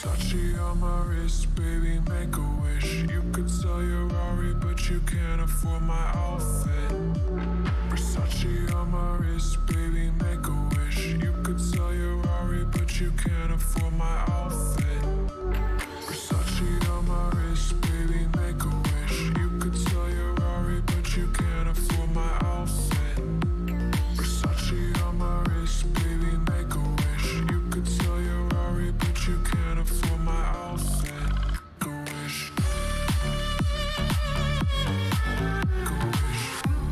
Versace on my wrist, baby, make a wish. You could sell your Rari, but you can't afford my outfit. Versace on my wrist, baby, make a wish. You could sell your Rari, but you can't afford my outfit. Versace on my wrist, baby, make a wish. You could sell your Rari, but you can't afford my outfit. Versace on my wrist, baby, make a wish. You could sell your Rari, but you can't afford my outfit. Make a wish. Make a wish. Make a wish.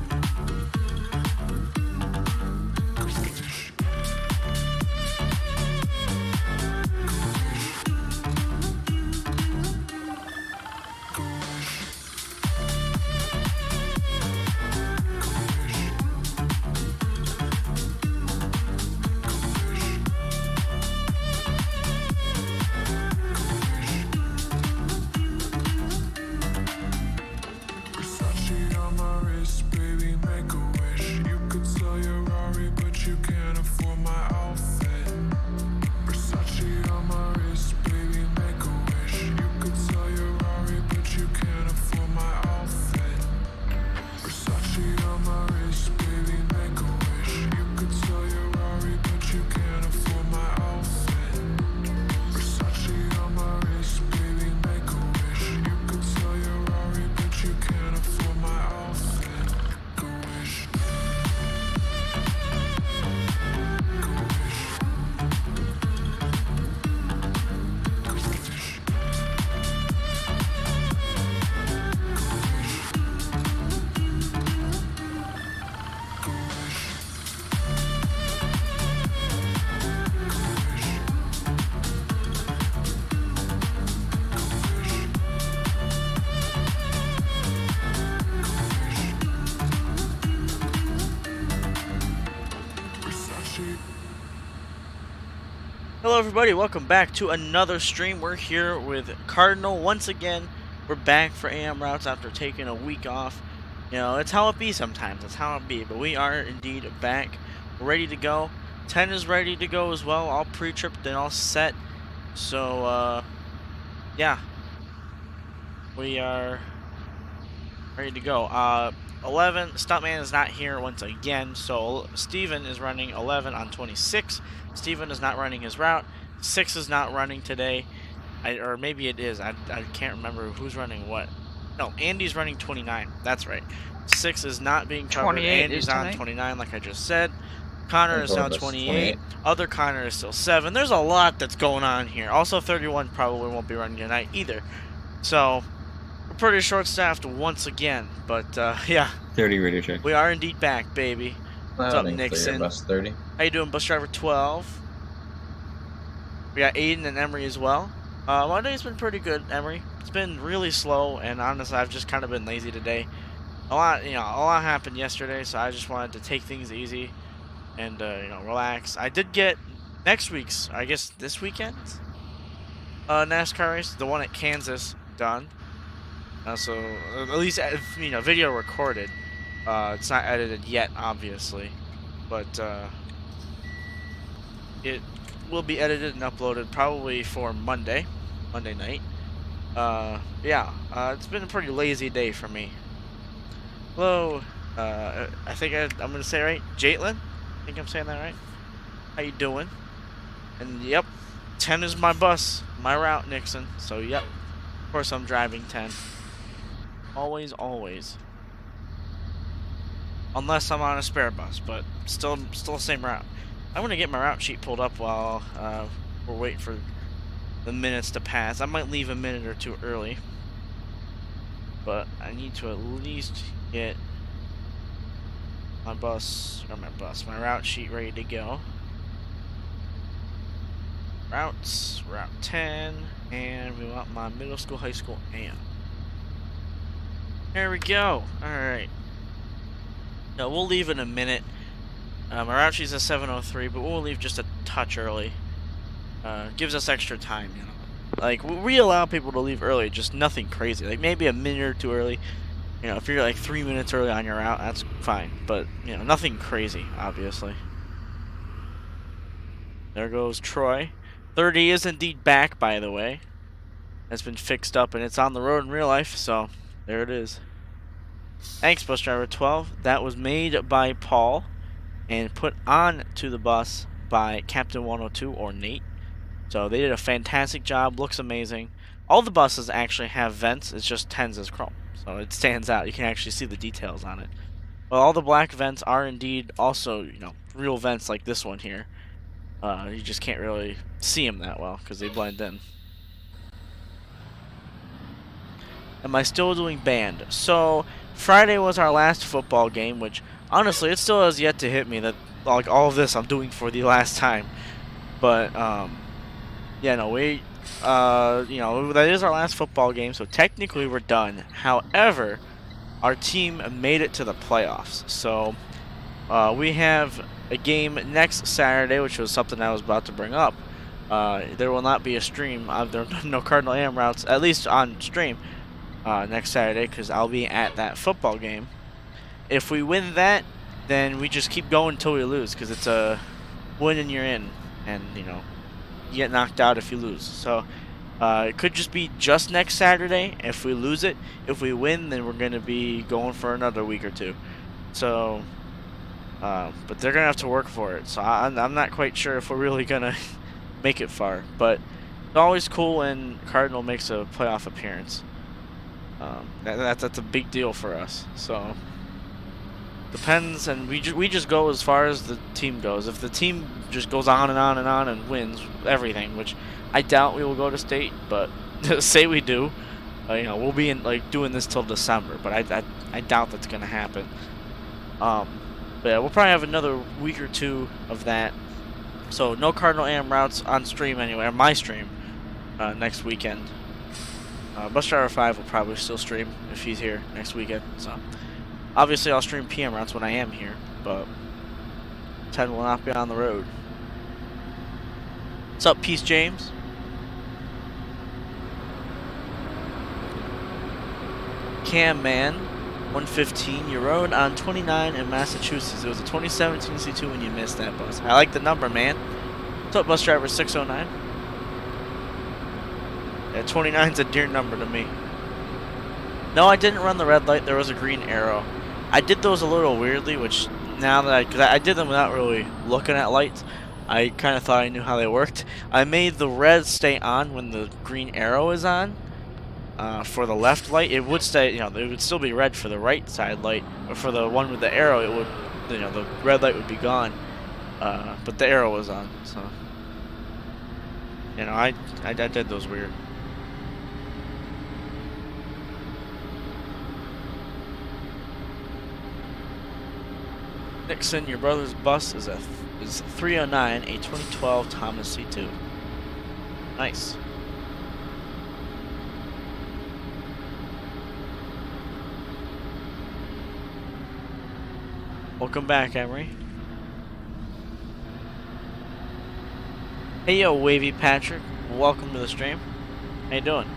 Versace on my wrist, baby, make a wish. You could sell your Rari, but you can't afford my outfit. Versace on my wrist, baby, make a wish. You could sell your Rari, but you can't afford my outfit. Versace on my wrist, baby, make a wish. You could sell your Rari, but you can't afford my outfit. Versace on my wrist, baby, make a wish. You could sell your Rari, but you can't afford my outfit. Make a wish. Make a wish. Make a wish. Versace. Hello everybody, welcome back to another stream. We're here with Cardinal once again. We're back for AM routes after taking a week off. You know, it's how it be sometimes, it's how it be. But we are indeed back. We're ready to go. 10 is ready to go as well, all pre-tripped and all set. So, yeah. We are ready to go. 11, Stuntman is not here once again, so Steven is running 11 on 26. Steven is not running his route. 6 is not running today. Or maybe it is. I can't remember who's running what. No, Andy's running 29. That's right. 6 is not being covered. 28 Andy's is on tonight? 29, like I just said. Connor is now Columbus, 28. 28. Other Connor is still 7. There's a lot that's going on here. Also, 31 probably won't be running tonight either. So, we're pretty short-staffed once again. But, yeah. 30 radio check. We are indeed back, baby. What's up, Nixon? Bus 30. How you doing, bus driver 12? We got Aiden and Emery as well. My day's been pretty good, Emery. It's been really slow, and honestly, I've just kind of been lazy today. A lot happened yesterday, so I just wanted to take things easy and relax. I did get next week's, I guess this weekend, NASCAR race, the one at Kansas, done. So at least video recorded. It's not edited yet, obviously, but it will be edited and uploaded probably for Monday night. Yeah, it's been a pretty lazy day for me. Hello, I think I'm gonna say it right, Jaitlin. I think I'm saying that right. How you doing? And yep, 10 is my bus, my route, Nixon. So yep, of course I'm driving 10. Always, always. Unless I'm on a spare bus, but still the same route. I'm gonna get my route sheet pulled up while we're waiting for the minutes to pass. I might leave a minute or two early, but I need to at least get my my route sheet ready to go. Routes, route 10, and we want my middle school, high school, and there we go. All right. No, we'll leave in a minute. My route sheet's at 7:03, but we'll leave just a touch early. Gives us extra time, you know. Like, we allow people to leave early, just nothing crazy. Like, maybe a minute or two early. You know, if you're like 3 minutes early on your route, that's fine. But, you know, nothing crazy, obviously. There goes Troy. 30 is indeed back, by the way. It's been fixed up and it's on the road in real life, so there it is. Thanks, bus driver 12. That was made by Paul and put on to the bus by Captain 102 or Nate. So they did a fantastic job. Looks amazing. All the buses actually have vents. It's just Tens is chrome, so it stands out. You can actually see the details on it. But all the black vents are indeed also, real vents like this one here. You just can't really see them that well because they blend in. Am I still doing band? So Friday was our last football game, which honestly it still has yet to hit me that like all of this I'm doing for the last time. But yeah, no, that is our last football game, so technically we're done. However, our team made it to the playoffs, so we have a game next Saturday, which was something I was about to bring up. There will not be a stream. There are no Cardinal AM routes, at least on stream, next Saturday, because I'll be at that football game. If we win that, then we just keep going until we lose, because it's a win and you're in, and you get knocked out if you lose. So it could just be just next Saturday if we lose it. If we win, then we're going to be going for another week or two. So, but they're going to have to work for it. So I'm not quite sure if we're really going to make it far. But it's always cool when Cardinal makes a playoff appearance. That's a big deal for us. So depends, and we just go as far as the team goes. If the team just goes on and on and on and wins everything, which I doubt we will go to state, but say we do, we'll be doing this till December. But I doubt that's gonna happen. But yeah, we'll probably have another week or two of that. So no Cardinal AM routes on stream anyway, on my stream next weekend. Bus driver 5 will probably still stream if he's here next weekend. So obviously I'll stream PM routes when I am here, but 10 will not be on the road. What's up, Peace James? Cam Man 115, you rode on 29 in Massachusetts. It was a 2017 C2 when you missed that bus. I like the number, man. What's up, bus driver 609? Yeah, 29's a dear number to me. No, I didn't run the red light. There was a green arrow. I did those a little weirdly, which now that because I did them without really looking at lights, I kind of thought I knew how they worked. I made the red stay on when the green arrow is on. For the left light, it would stay. It would still be red for the right side light, but for the one with the arrow, it would. The red light would be gone. But the arrow was on, so. I did those weird. Nixon, your brother's bus is 309, a 2012 Thomas C2. Nice. Welcome back, Emery. Hey yo, Wavy Patrick. Welcome to the stream. How you doing?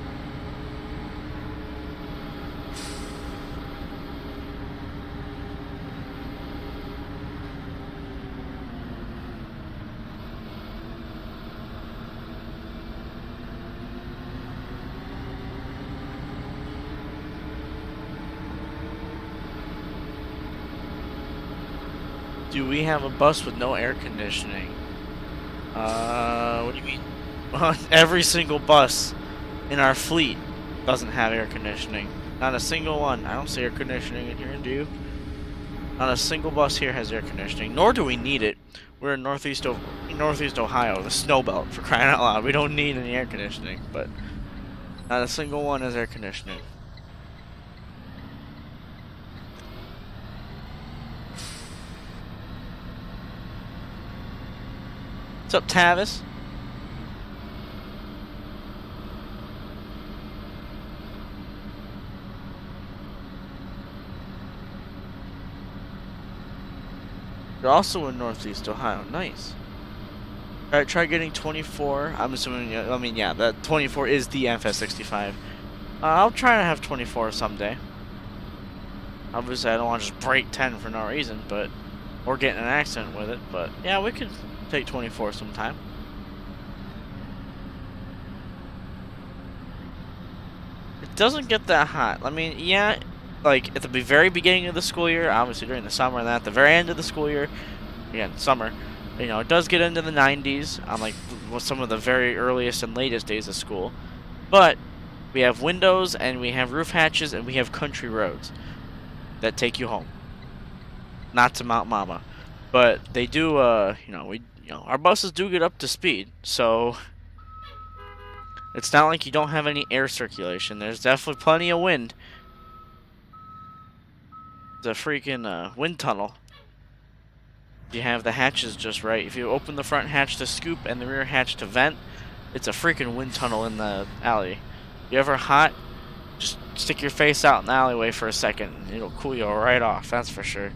Do we have a bus with no air conditioning? What do you mean? Every single bus in our fleet doesn't have air conditioning. Not a single one. I don't see air conditioning in here, do you? Not a single bus here has air conditioning, nor do we need it. We're in Northeast Ohio, the snow belt, for crying out loud. We don't need any air conditioning, but not a single one has air conditioning. What's up, Tavis? You're also in Northeast Ohio. Nice. Alright, try getting 24. I'm assuming, yeah, that 24 is the FS65. I'll try to have 24 someday. Obviously, I don't want to just break 10 for no reason, or get in an accident with it, but yeah, we could take 24 sometime. doesn't get that hot. I mean, yeah, like at the very beginning of the school year, obviously during the summer, and then at the very end of the school year, again, summer, it does get into the 90s on like some of the very earliest and latest days of school. But we have windows and we have roof hatches and we have country roads that take you home, not to Mount Mama. But they do, our buses do get up to speed, so it's not like you don't have any air circulation. There's definitely plenty of wind. The freaking wind tunnel. You have the hatches just right. If you open the front hatch to scoop and the rear hatch to vent, it's a freaking wind tunnel in the alley. You ever hot? Just stick your face out in the alleyway for a second, and it'll cool you right off. That's for sure.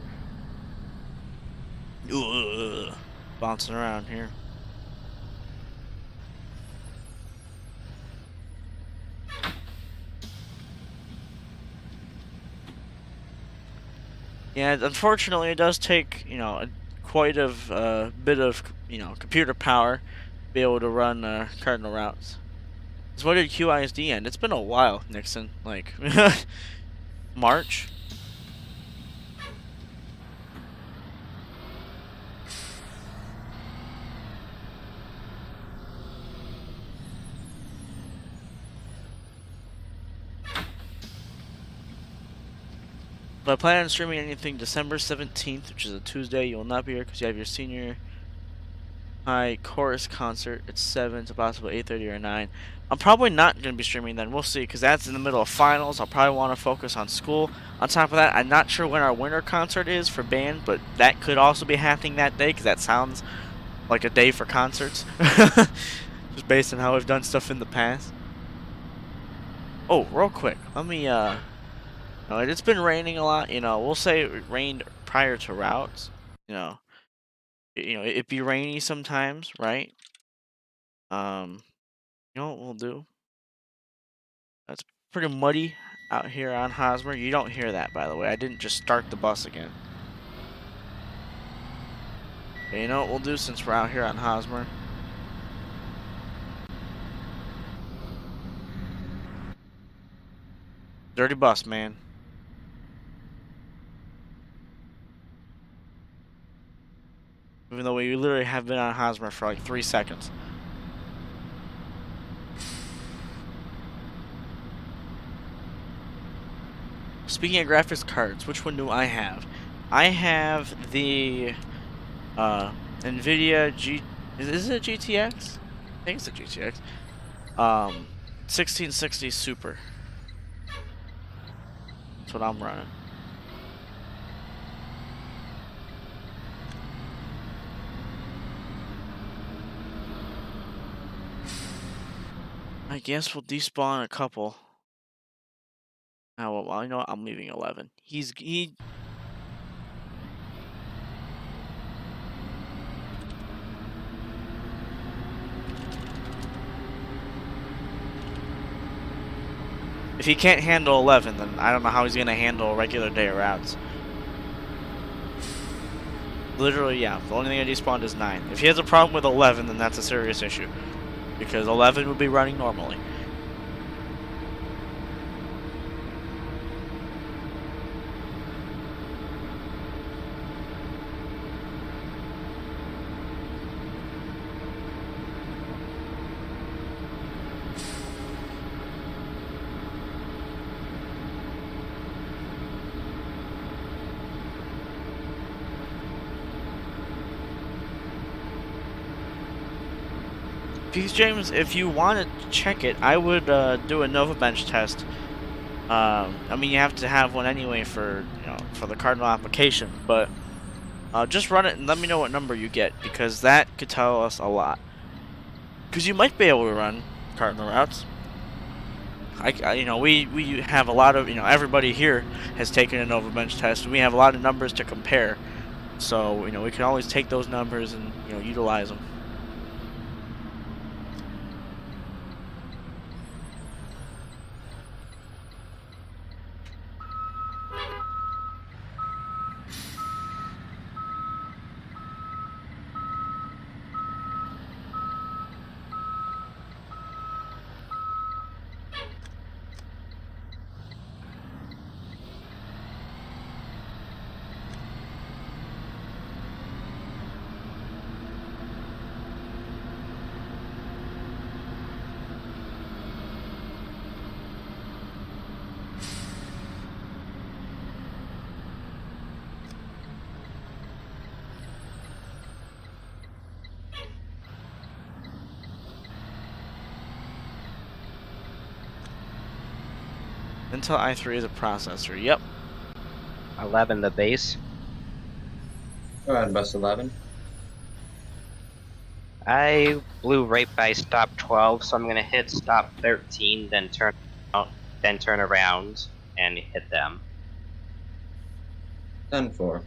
Ugh, bouncing around here. Yeah, unfortunately, it does take quite a bit of computer power to be able to run cardinal routes. So what did QISD end? It's been a while, Nixon. Like March. But I plan on streaming anything December 17th, which is a Tuesday. You will not be here because you have your senior high chorus concert at 7 to possibly 8:30 or 9. I'm probably not going to be streaming then. We'll see, because that's in the middle of finals. I'll probably want to focus on school. On top of that, I'm not sure when our winter concert is for band, but that could also be happening that day, because that sounds like a day for concerts. Just based on how we've done stuff in the past. Oh, real quick. Let me, it's been raining a lot. We'll say it rained prior to routes. It'd be rainy sometimes, right? You know what we'll do? It's pretty muddy out here on Hosmer. You don't hear that, by the way. I didn't just start the bus again. Okay, you know what we'll do since we're out here on Hosmer? Dirty bus, man. Even though we literally have been on Hosmer for like 3 seconds. Speaking of graphics cards, which one do I have? I have the NVIDIA G. Is it a GTX? I think it's a GTX. 1660 Super. That's what I'm running. I guess we'll despawn a couple. Oh, well, you know what? I'm leaving 11. He. If he can't handle 11, then I don't know how he's gonna handle a regular day of routes. Literally, yeah. The only thing I despawned is 9. If he has a problem with 11, then that's a serious issue. Because 11 would be running normally. Peace, James, if you want to check it, I would do a Nova Bench test. I mean, you have to have one anyway for for the Cardinal application, but just run it and let me know what number you get, because that could tell us a lot. Because you might be able to run Cardinal routes. We have a lot of everybody here has taken a Nova Bench test, and we have a lot of numbers to compare. So we can always take those numbers and utilize them. Intel i3 is a processor. Yep. 11 the base. Go ahead, bus 11. I blew right by stop 12, so I'm gonna hit stop 13, then turn out, then turn around and hit them. 10-4.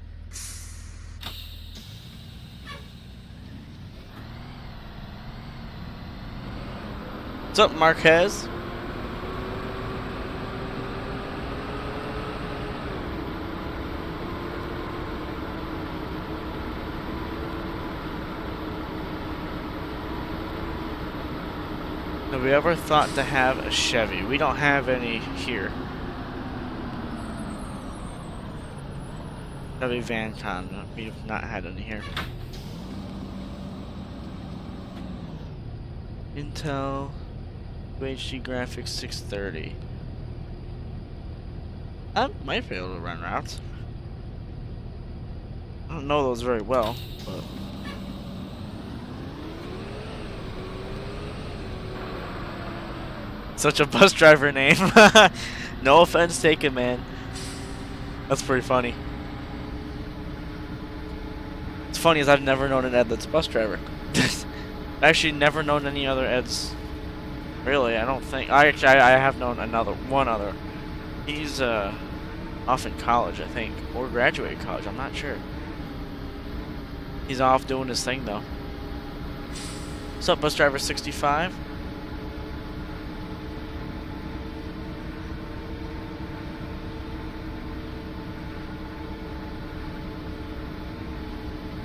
What's up, Marquez? Have we ever thought to have a Chevy? We don't have any here. Chevy VanCon. We've not had any here. Intel HD graphics 630. I might be able to run routes. I don't know those very well, but such a bus driver name. No offense taken, man. That's pretty funny. It's funny as I've never known an Ed that's a bus driver. I've actually never known any other Eds. Really, I don't think. I have known one other. He's off in college, I think, or graduated college. I'm not sure. He's off doing his thing though. What's up, bus driver 65?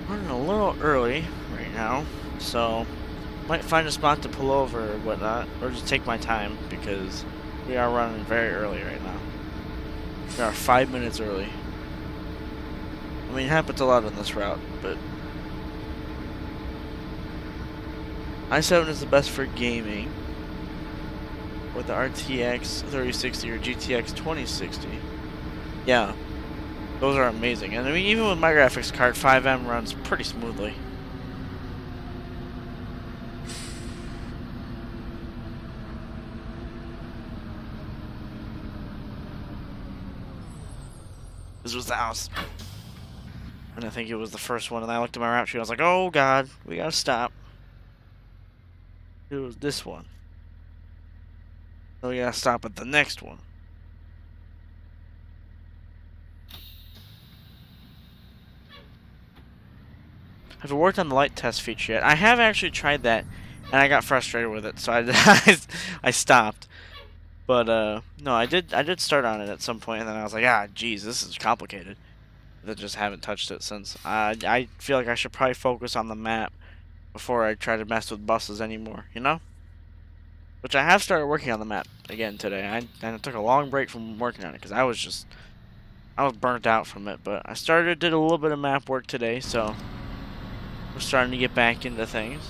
Running a little early right now, so might find a spot to pull over or whatnot, or just take my time because we are running very early right now. We are 5 minutes early. I mean, it happens a lot on this route, but i7 is the best for gaming with the RTX 3060 or GTX 2060. Yeah, those are amazing. And I mean, even with my graphics card, 5M runs pretty smoothly. This was the house. And I think it was the first one, and I looked at my route sheet, I was like, oh god, we gotta stop. It was this one. So we gotta stop at the next one. Have you worked on the light test feature yet? I have actually tried that, and I got frustrated with it, so I stopped. But no, I did start on it at some point, and then I was like, ah, geez, this is complicated. I just haven't touched it since. I feel like I should probably focus on the map before I try to mess with buses anymore, you know? Which I have started working on the map again today. And I took a long break from working on it because I was burnt out from it. But I did a little bit of map work today, so we're starting to get back into things.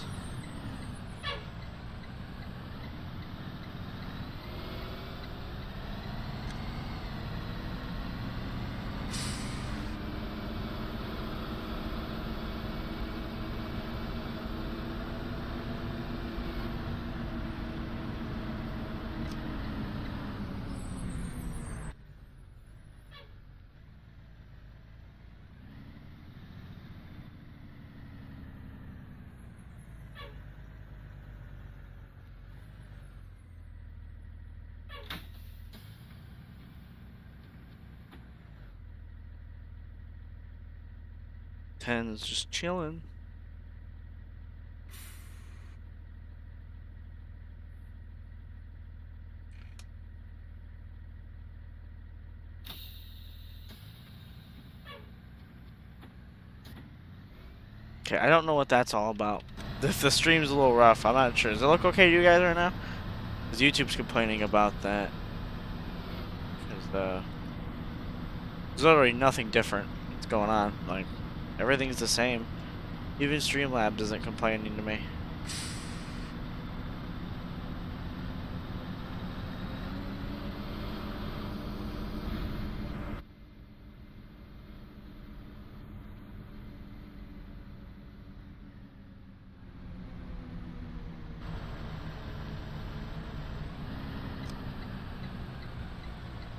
Ten is just chilling. Okay, I don't know what that's all about. The stream's a little rough. I'm not sure. Does it look okay to you guys right now? Because YouTube's complaining about that. Because there's literally nothing different that's going on. Like, everything's the same. Even Streamlabs isn't complaining to me.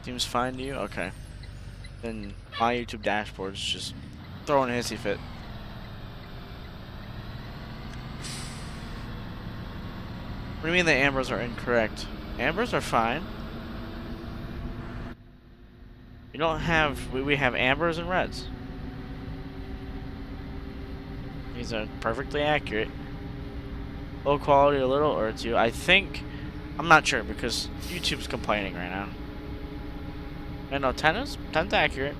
Seems fine to you? Okay. Then my YouTube dashboard's just throwing a hissy fit. What do you mean the ambers are incorrect? Ambers are fine. We don't have, we have ambers and reds. These are perfectly accurate. Low quality a little or two. I think, I'm not sure because YouTube's complaining right now. I know 10's accurate.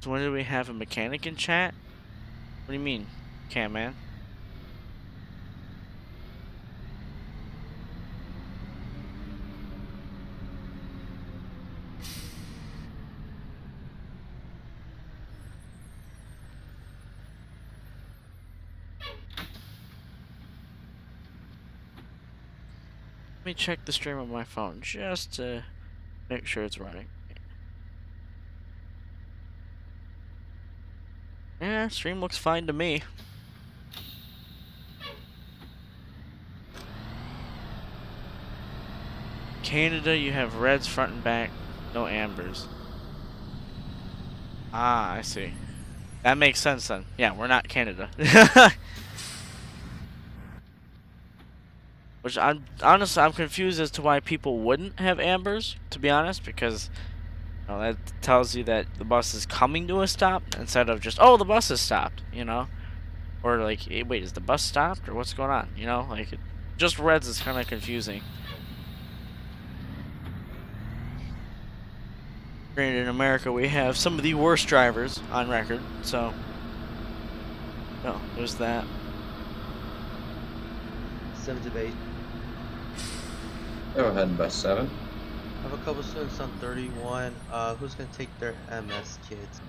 So when did we have a mechanic in chat? What do you mean, can't man? Let me check the stream on my phone just to make sure it's running. Yeah, stream looks fine to me. Canada, you have reds front and back, no ambers. Ah, I see. That makes sense then. Yeah, we're not Canada. Which I'm honestly I'm confused as to why people wouldn't have ambers, to be honest, because you know, that tells you that the bus is coming to a stop instead of just, oh, the bus is stopped, you know? Or like, hey, wait, is the bus stopped or what's going on? You know, like just reds is kind of confusing. Granted, in America we have some of the worst drivers on record, so no, there's that. 7 to 8. Go ahead, bus 7. I have a couple students on 31. Who's gonna take their MS kids?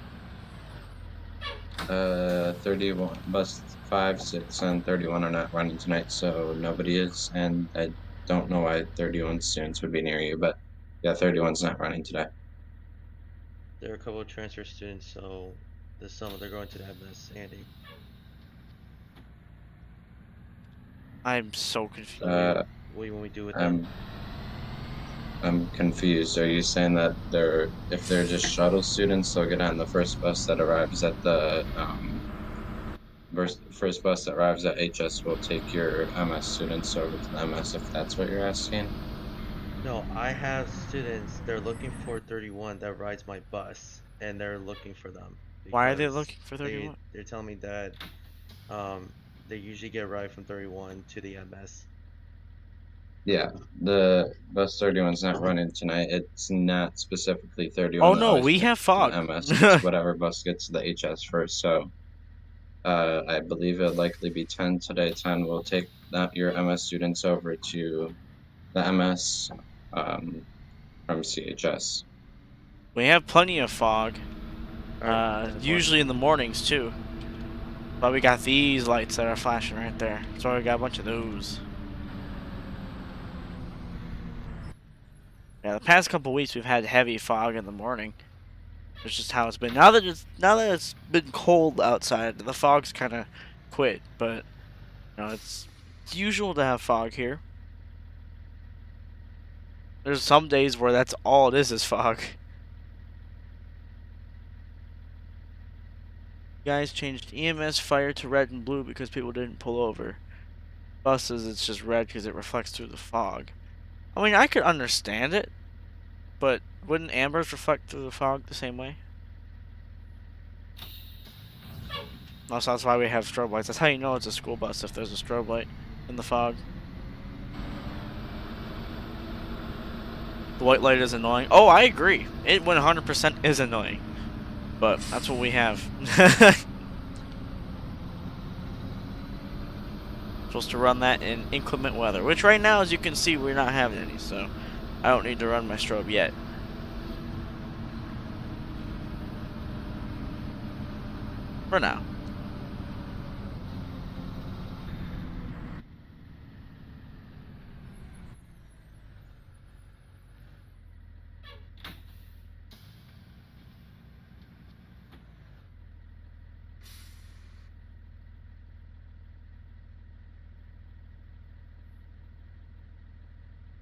31, bus 5, 6, and 31 are not running tonight, so nobody is. And I don't know why 31 students would be near you, but yeah, 31's not running today. There are a couple of transfer students, so this summer they're going to the MS. Andy. I'm so confused. What do you want me to do with them? I'm confused. Are you saying that if they're just shuttle students, they'll get on the first bus that arrives at the first bus that arrives at HS will take your MS students over to the MS, if that's what you're asking? No, I have students. They're looking for 31 that rides my bus, and they're looking for them. Why are they because looking for 31? They're telling me that they usually get a ride from 31 to the MS. Yeah, the bus 31's not running tonight. It's not specifically 31 Oh that no, always we gets have to fog. the MS. It's whatever bus gets to the HS first. So I believe it'll likely be 10 today. 10 will take your MS students over to the MS from CHS. We have plenty of fog. Alright, Usually in the mornings too. But we got these lights that are flashing right there. So we got a bunch of those. Yeah, the past couple weeks we've had heavy fog in the morning. It's just how it's been. Now that it's been cold outside, the fog's kind of quit. But you know, it's usual to have fog here. There's some days where that's all it is fog. Guys changed EMS fire to red and blue because people didn't pull over. Buses, it's just red because it reflects through the fog. I mean, I could understand it, but wouldn't ambers reflect through the fog the same way? Also, that's why we have strobe lights. That's how you know it's a school bus, if there's a strobe light in the fog. The white light is annoying. Oh, I agree. It 100% is annoying. But that's what we have. Supposed to run that in inclement weather, which right now, as you can see, we're not having any, so I don't need to run my strobe yet. For now.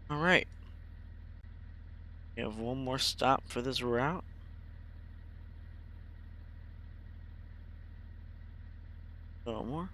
All right. We have one more stop for this route. No more.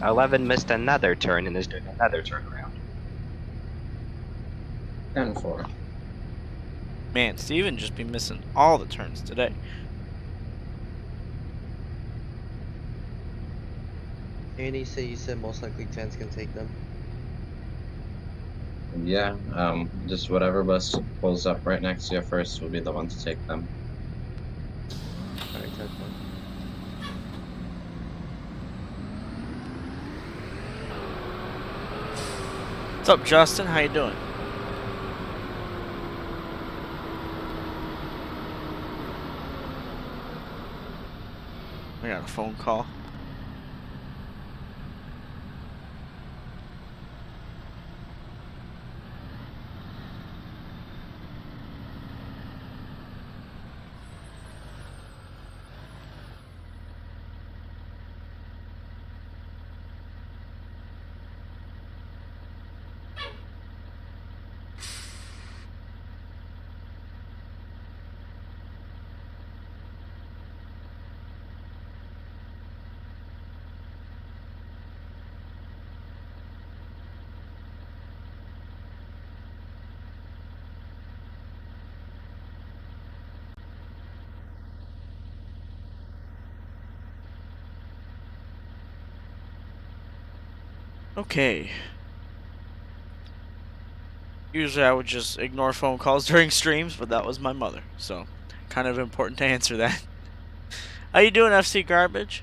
"11 missed another turn and is doing another turnaround." 10-4. Man, Steven just be missing all the turns today. Andy, you said most likely 10s can take them. Yeah, just whatever bus pulls up right next to you first will be the one to take them. Alright, 10-4. What's up, Justin? How you doing? I got a phone call. Okay. Usually I would just ignore phone calls during streams, but that was my mother, so kind of important to answer that. How you doing, FC Garbage?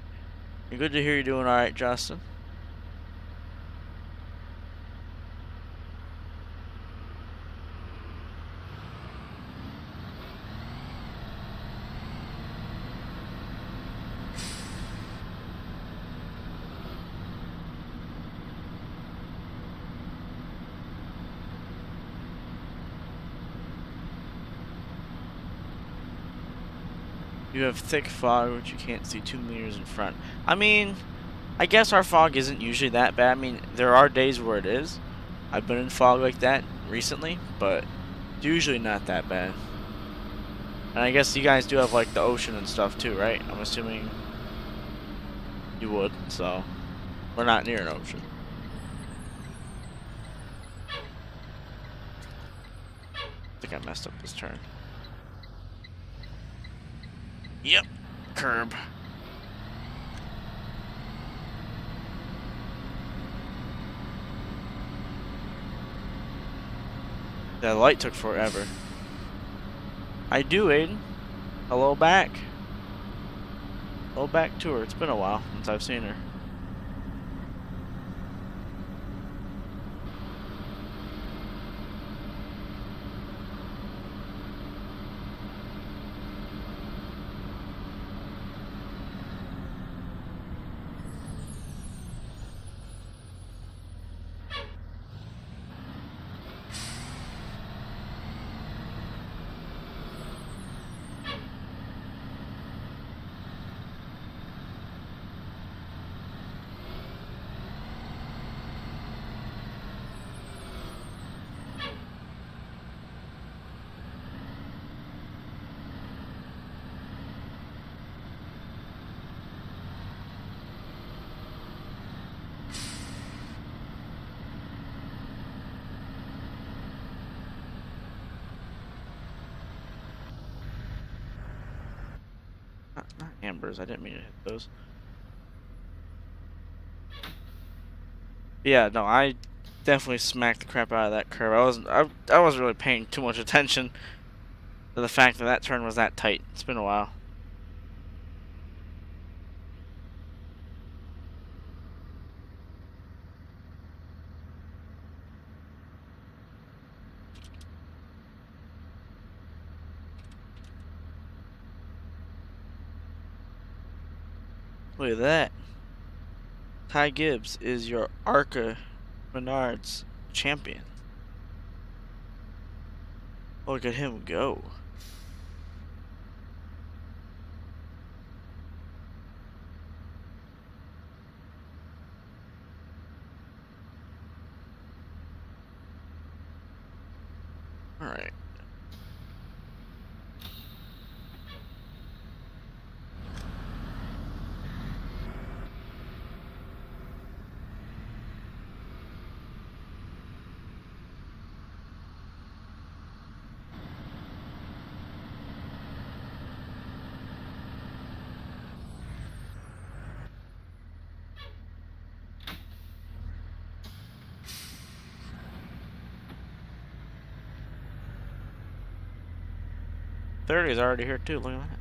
You're good to hear you're doing alright, Justin. You have thick fog, which you can't see 2 meters in front. I mean, I guess our fog isn't usually that bad. I mean, there are days where it is. I've been in fog like that recently, but it's usually not that bad. And I guess you guys do have, like, the ocean and stuff, too, right? I'm assuming you would, so we're not near an ocean. I think I messed up this turn. Yep, curb. That light took forever. I do, Aiden. Hello back. Hello back to her. It's been a while since I've seen her. Not ambers. I didn't mean to hit those. Yeah, no, I definitely smacked the crap out of that curve. I wasn't really paying too much attention to the fact that that turn was that tight. It's been a while. Look at that. Ty Gibbs is your Arca Menards champion. Look at him go. Alright. '30 is already here too, look at that.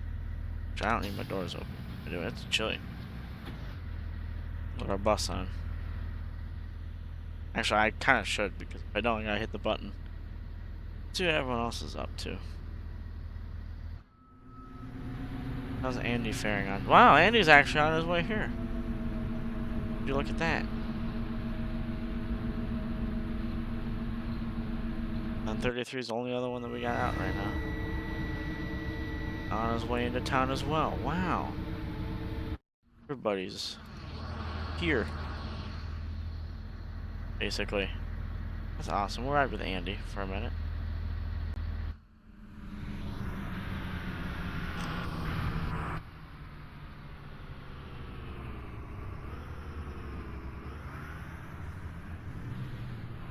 Which I don't need my doors open. Anyway, it's chilly. With our bus on. Actually, I kind of should, because if I don't, I gotta hit the button. Let's see what everyone else is up to. How's Andy faring on? Wow, Andy's actually on his way here. Would you look at that? And 33 is the only other one that we got out right now. On his way into town as well. Wow. Everybody's here. Basically. That's awesome. We'll ride with Andy for a minute.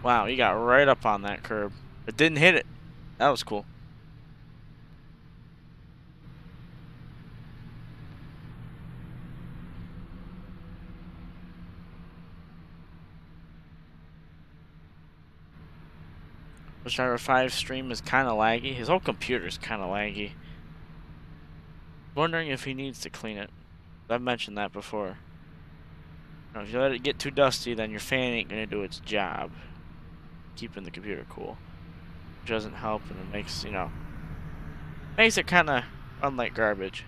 Wow, he got right up on that curb. But didn't hit it. That was cool. Bus Driver 5 stream is kind of laggy. His whole computer's kind of laggy. Wondering if he needs to clean it. I've mentioned that before. You know, if you let it get too dusty, then your fan ain't gonna do its job. Keeping the computer cool. Which doesn't help, and it makes, you know, makes it kind of run like garbage.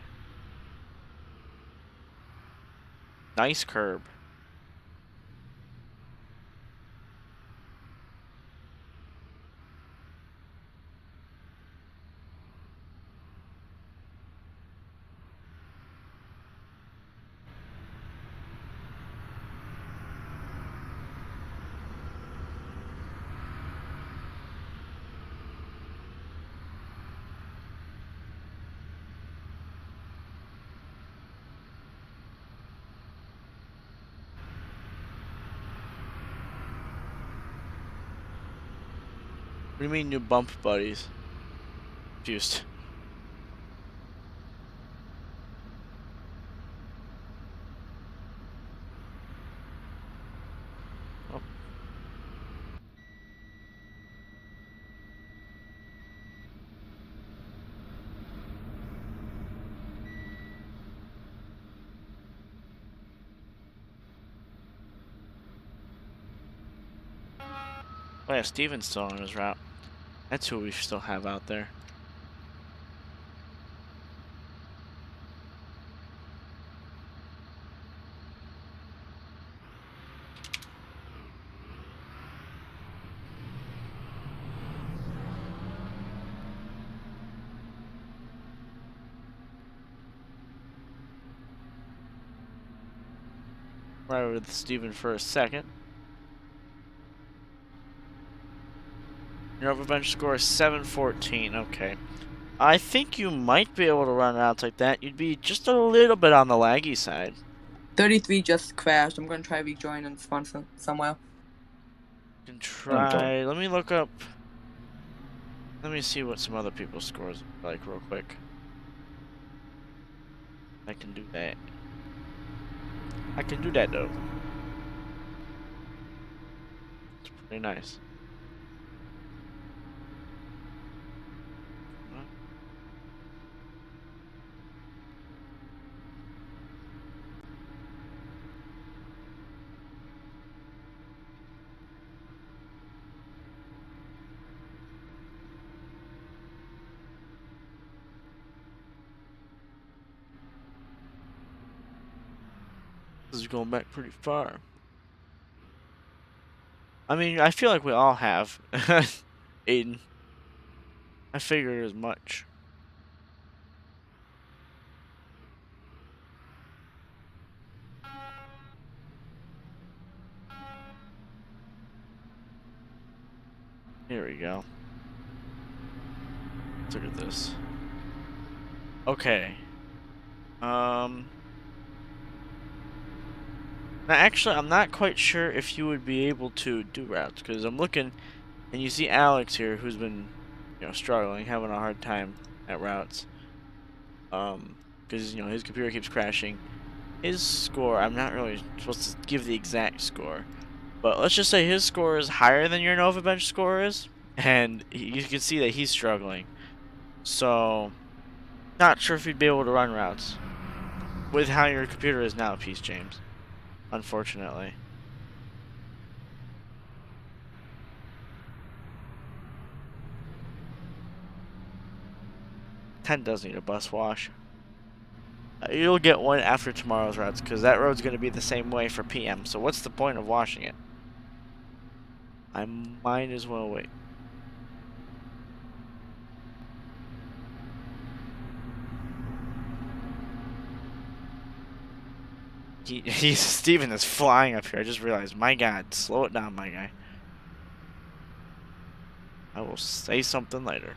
Nice curb. What do you mean you bump buddies? Confused. Oh. Oh yeah, Steven's still on his route. That's who we still have out there. Right with Steven for a second. Your overbench score is 714. Okay. I think you might be able to run routes like that. You'd be just a little bit on the laggy side. 33 just crashed. I'm gonna try rejoin and spawn somewhere. You can try. Let me look up. Let me see what some other people's scores are like real quick. I can do that. I can do that though. It's pretty nice. This is going back pretty far. I mean, I feel like we all have. Aiden. I figured as much. Here we go. Let's look at this. Okay. Now actually, I'm not quite sure if you would be able to do routes, because I'm looking, and you see Alex here, who's been, struggling, having a hard time at routes. Because, his computer keeps crashing. His score, I'm not really supposed to give the exact score, but let's just say his score is higher than your Nova Bench score is, and you can see that he's struggling. So, not sure if he'd be able to run routes with how your computer is now, Peace James. Unfortunately. Ten does need a bus wash. You'll get one after tomorrow's routes, because that road's going to be the same way for PM, so what's the point of washing it? I might as well wait. Steven is flying up here, I just realized. My god, slow it down, my guy. I will say something later.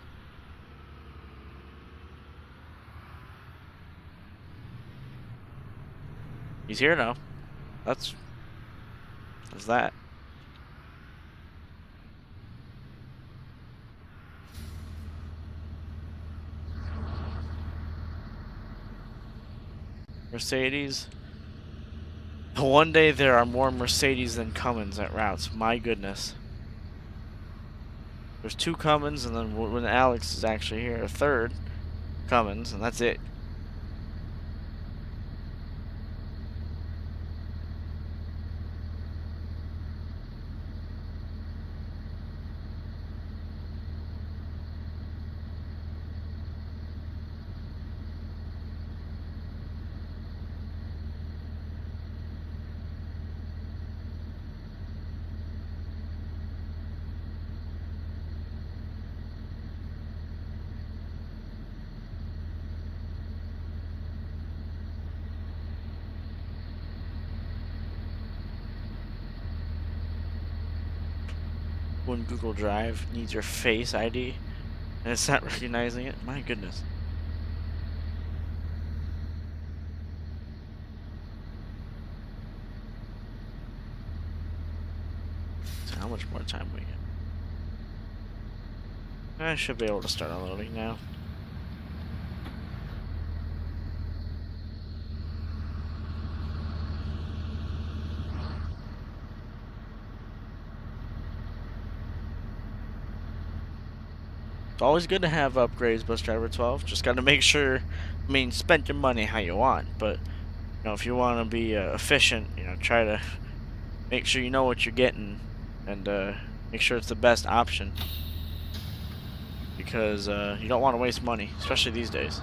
He's here now. That's that. Mercedes. One day there are more Mercedes than Cummins at routes. My goodness. There's 2 Cummins, and then when Alex is actually here, a 3rd Cummins, and that's it. When Google Drive needs your Face ID and it's not recognizing it. My goodness. So how much more time we get? I should be able to start unloading now. It's always good to have upgrades, Bus Driver 12. Just got to make sure, I mean, spend your money how you want, but, if you want to be efficient, try to make sure you know what you're getting, and make sure it's the best option, because you don't want to waste money, especially these days.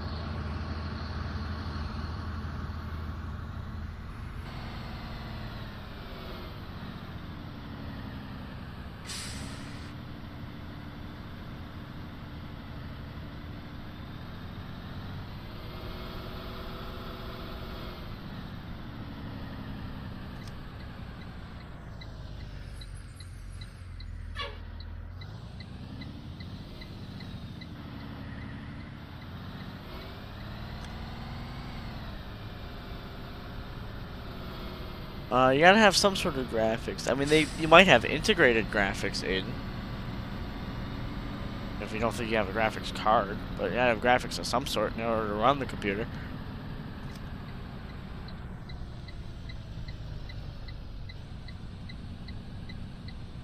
You gotta have some sort of graphics. I mean, you might have integrated graphics in, if you don't think you have a graphics card, but you gotta have graphics of some sort in order to run the computer.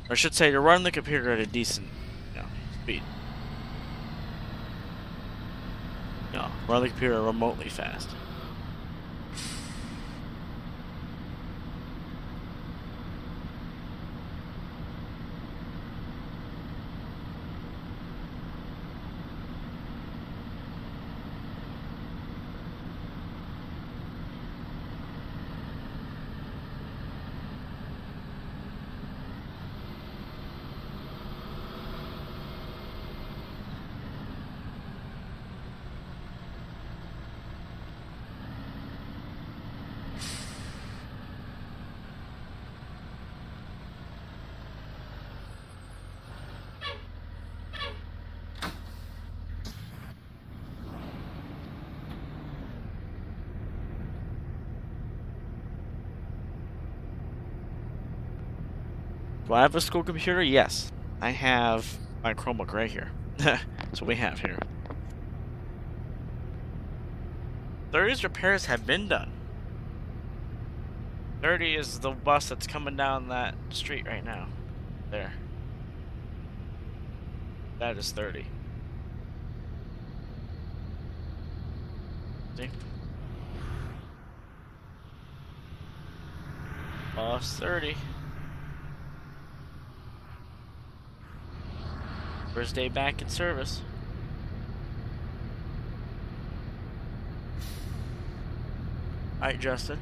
Or I should say, to run the computer at a decent, speed. Run the computer remotely fast. Do I have a school computer? Yes. I have my Chromebook right here. That's what we have here. 30's repairs have been done. 30 is the bus that's coming down that street right now. There. That is 30. See? Bus 30. First day back in service. Alright, Justin.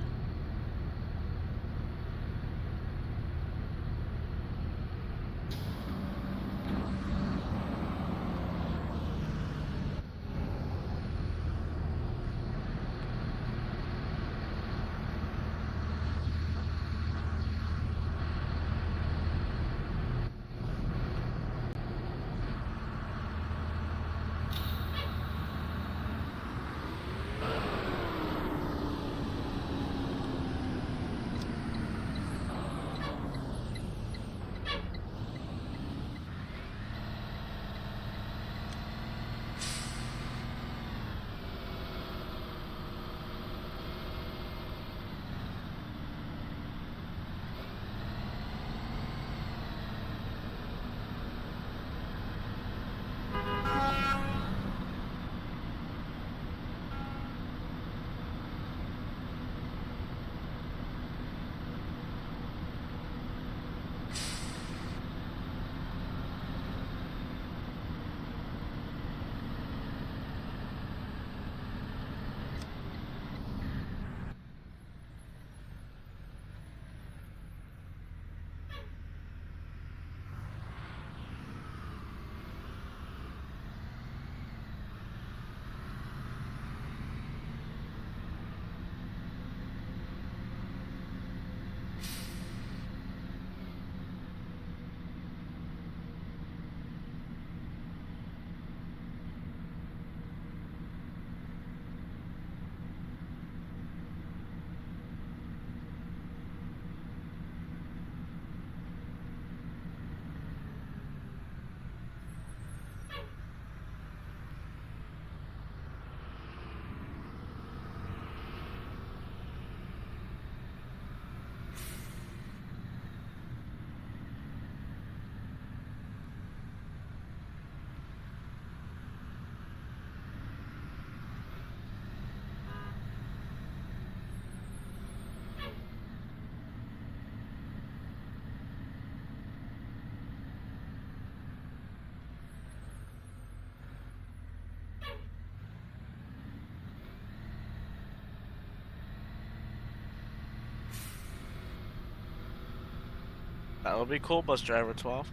That'll be cool, bus driver 12.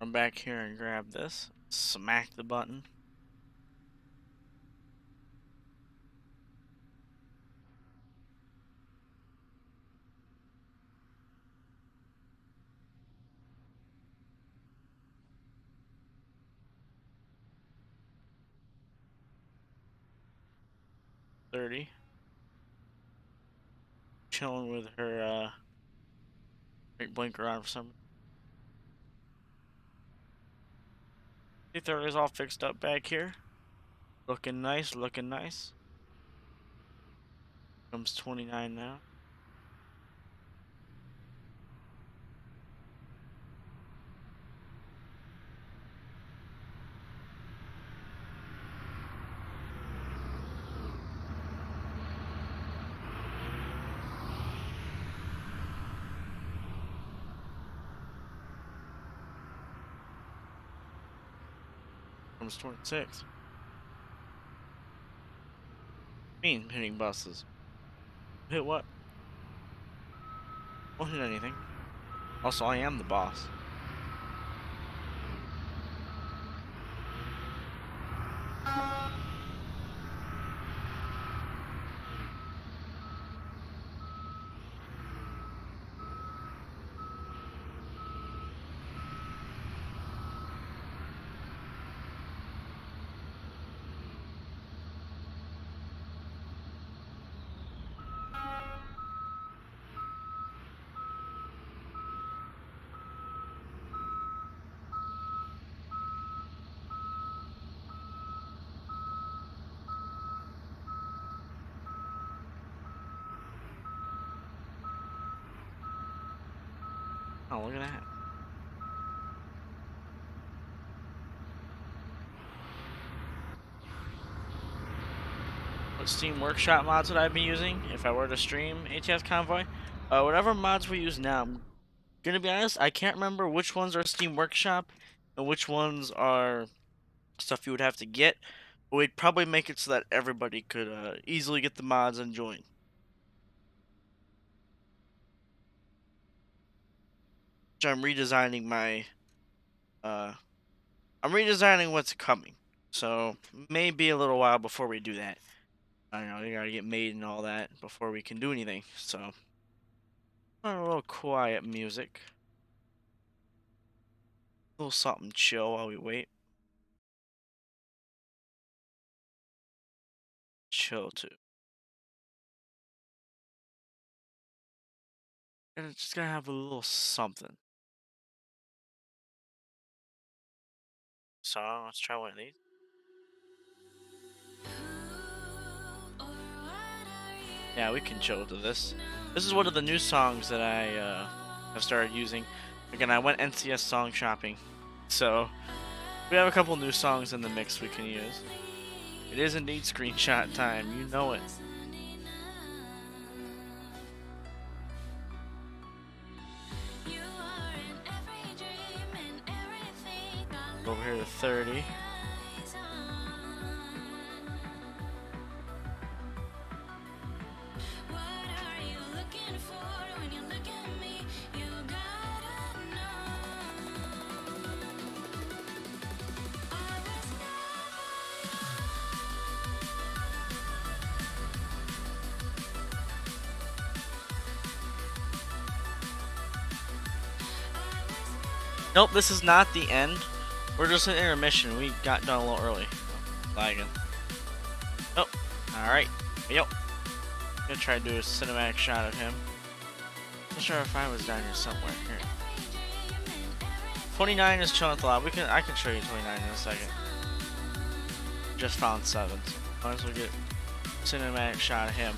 Come back here and grab this. Smack the button. .30. Chilling with her blinker on for some. .30 is all fixed up back here. Looking nice, looking nice. Comes 29 now. was 26. Mean hitting buses. Hit what? Won't hit anything. Also, I am the boss. Oh, look at that. What Steam Workshop mods would I be using if I were to stream ATS Convoy? Whatever mods we use now, I'm gonna be honest, I can't remember which ones are Steam Workshop and which ones are stuff you would have to get. But we'd probably make it so that everybody could easily get the mods and join. So I'm redesigning my I'm redesigning what's coming. So maybe a little while before we do that. I know you gotta get made and all that before we can do anything. So a little quiet music. A little something chill while we wait. Chill too. And it's just gotta have a little something. So let's try one of these. Yeah, we can chill to this. This is one of the new songs that I have started using. Again, I went NCS song shopping, so we have a couple new songs in the mix we can use. It is indeed screenshot time, you know it. Over here to 30. Nope, this is not the end. We're just an intermission. We got done a little early. Lagging. Oh, alright. Yep. Gonna try to do a cinematic shot of him. Not sure if I was down here somewhere. Here. 29 is chilling with a lot. I can show you 29 in a second. Just found 7. So might as well get a cinematic shot of him.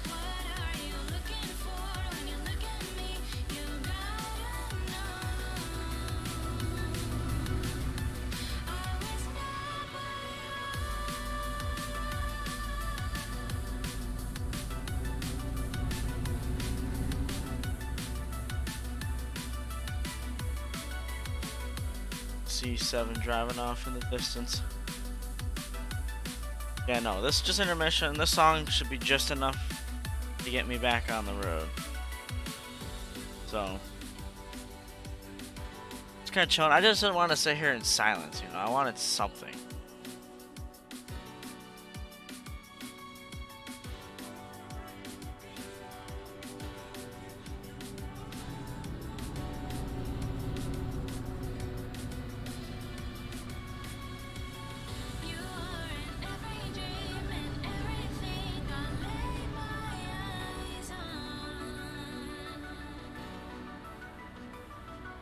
C7 driving off in the distance. Yeah, no, this is just intermission. This song should be just enough to get me back on the road. So, it's kind of chilling. I just didn't want to sit here in silence, you know. I wanted something.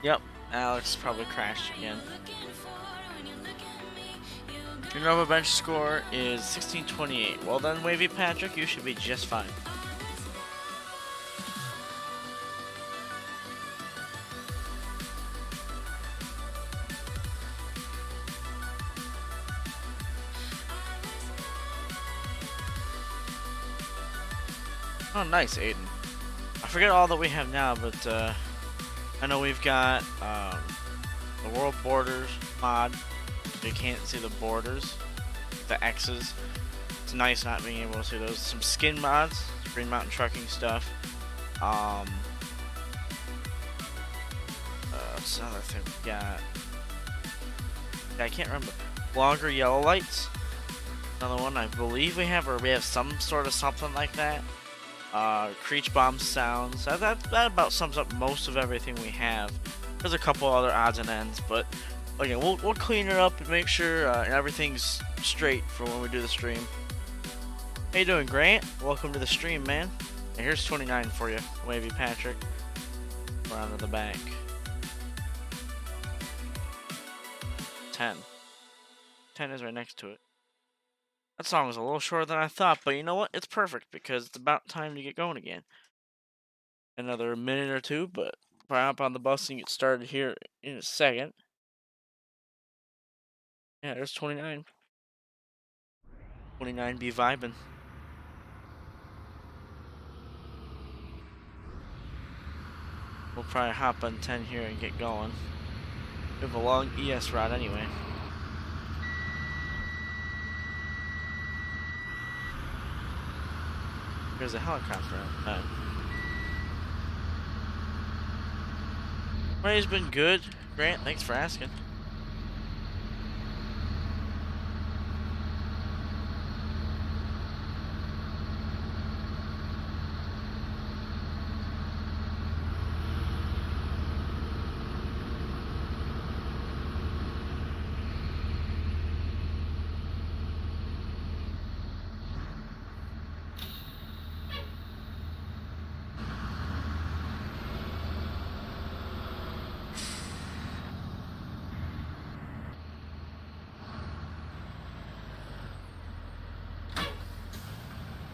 Yep, Alex probably crashed again. Your Nova bench score is 1628. Well then, Wavy Patrick, you should be just fine. Oh, nice, Aiden. I forget all that we have now, but I know we've got the World Borders mod. You can't see the borders, the X's. It's nice not being able to see those. Some skin mods, Green Mountain Trucking stuff. What's another thing we got? Yeah, I can't remember. Longer yellow lights. Another one I believe we have, or we have some sort of something like that. Creech bomb sounds. That about sums up most of everything we have. There's a couple other odds and ends, but again, we'll clean it up and make sure everything's straight for when we do the stream. How you doing, Grant? Welcome to the stream, man. And here's 29 for you. Wavy Patrick. Around to the back. 10. 10 is right next to it. That song was a little shorter than I thought, but you know what? It's perfect because it's about time to get going again. Another minute or two, but if I hop on the bus and get started here in a second. Yeah, there's 29. 29 be vibing. We'll probably hop on 10 here and get going. We have a long ES route anyway. There's a helicopter outside. My day's been good. Grant, thanks for asking.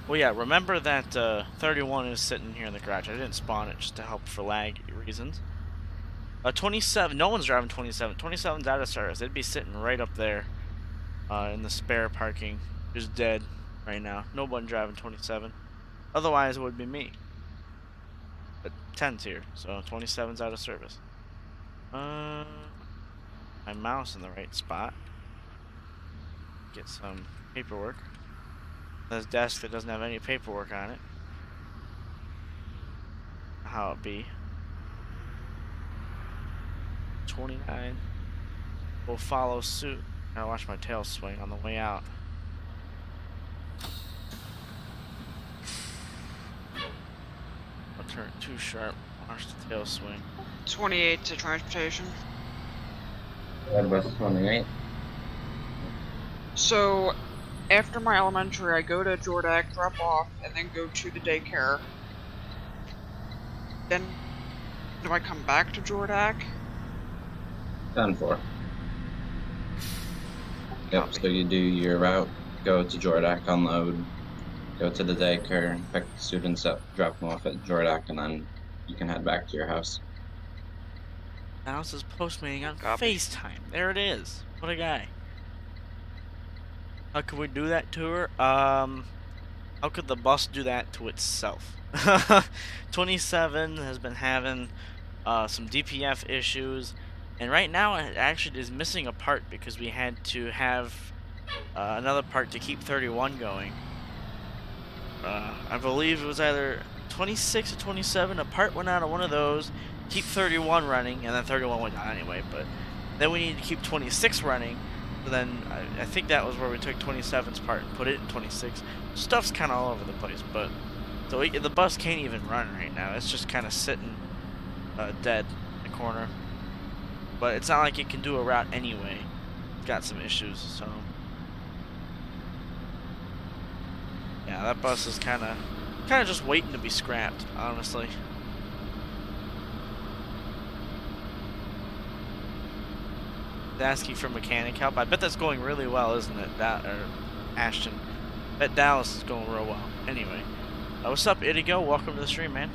Well, yeah, remember that 31 is sitting here in the garage. I didn't spawn it just to help for lag reasons. 27, no one's driving 27. 27's out of service. It'd be sitting right up there in the spare parking. Just dead right now. No one driving 27. Otherwise, it would be me. But 10's here, so 27's out of service. My mouse in the right spot. Get some paperwork. This desk that doesn't have any paperwork on it. How it be. 29. Will follow suit. Gotta watch my tail swing on the way out. I'll turn it too sharp. Watch the tail swing. 28 to transportation. Red bus 28. So, after my elementary, I go to Jordak, drop off, and then go to the daycare. Then, do I come back to Jordak? 10-4. Yep, so you do your route, go to Jordak, unload, go to the daycare, pick the students up, drop them off at Jordak, and then you can head back to your house. Now this is post meeting on Copy. FaceTime. There it is. What a guy. How could we do that to her? How could the bus do that to itself? 27 has been having some DPF issues, and right now it actually is missing a part because we had to have another part to keep 31 going. I believe it was either 26 or 27. A part went out of one of those, keep 31 running, and then 31 went down anyway. But then we needed to keep 26 running. So then I think that was where we took 27's part and put it in 26. Stuff's kind of all over the place, but so the bus can't even run right now. It's just kind of sitting dead in the corner. But it's not like it can do a route anyway. It's got some issues, so yeah, that bus is kind of just waiting to be scrapped, honestly. Asking for mechanic help. I bet that's going really well, isn't it? Ashton. I bet Dallas is going real well. Anyway, what's up, Itigo? Welcome to the stream, man.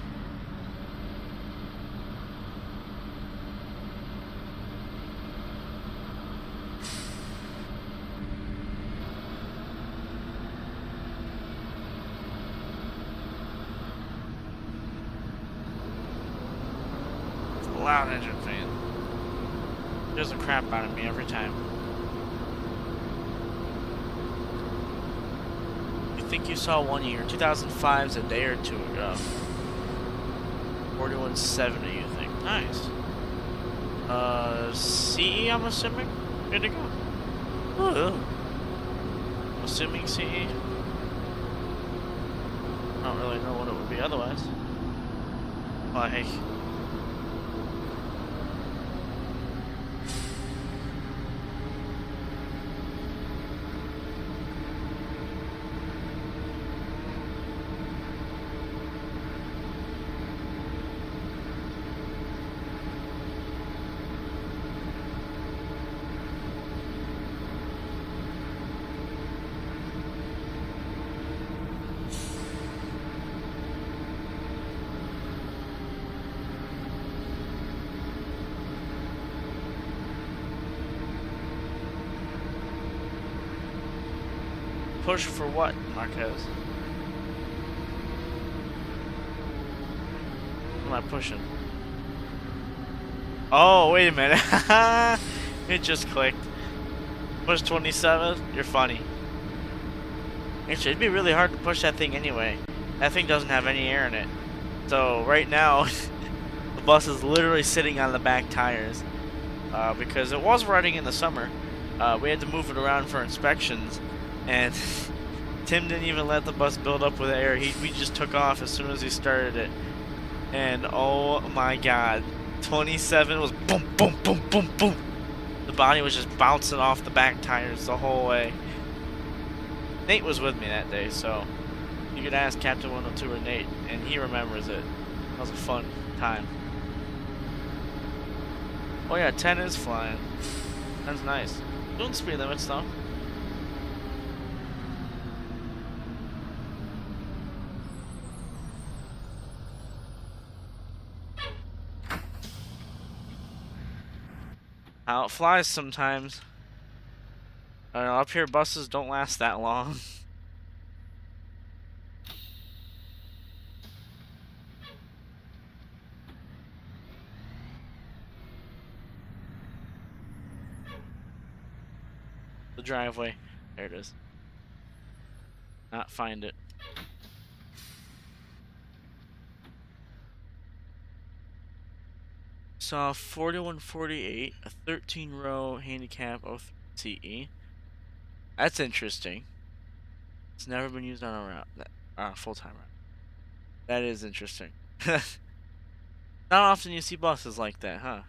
It's a loud engine fan. There's a crap out of me every time. think you saw one year. 2005's a day or two ago. 4170, you think? Nice. CE, I'm assuming? Good to go. Ooh. Assuming CE? I don't really know what it would be otherwise. Like... Push for what, Marquez? What am I pushing? Oh, wait a minute. It just clicked. Push 27? You're funny. Actually, it'd be really hard to push that thing anyway. That thing doesn't have any air in it. So, right now, the bus is literally sitting on the back tires. Because it was running in the summer. We had to move it around for inspections. And Tim didn't even let the bus build up with air. We just took off as soon as he started it. And oh my god. 27 was boom, boom, boom, boom, boom. The body was just bouncing off the back tires the whole way. Nate was with me that day, so you could ask Captain 102 or Nate, and he remembers it. That was a fun time. Oh yeah, 10 is flying. 10's nice. Doing speed limits though. How it flies sometimes. I don't know, up here buses don't last that long. The driveway. There it is. Not find it. Saw 4148, a 13-row handicap 03 CE. That's interesting. It's never been used on a route, full-time route. That is interesting. Not often you see buses like that, huh?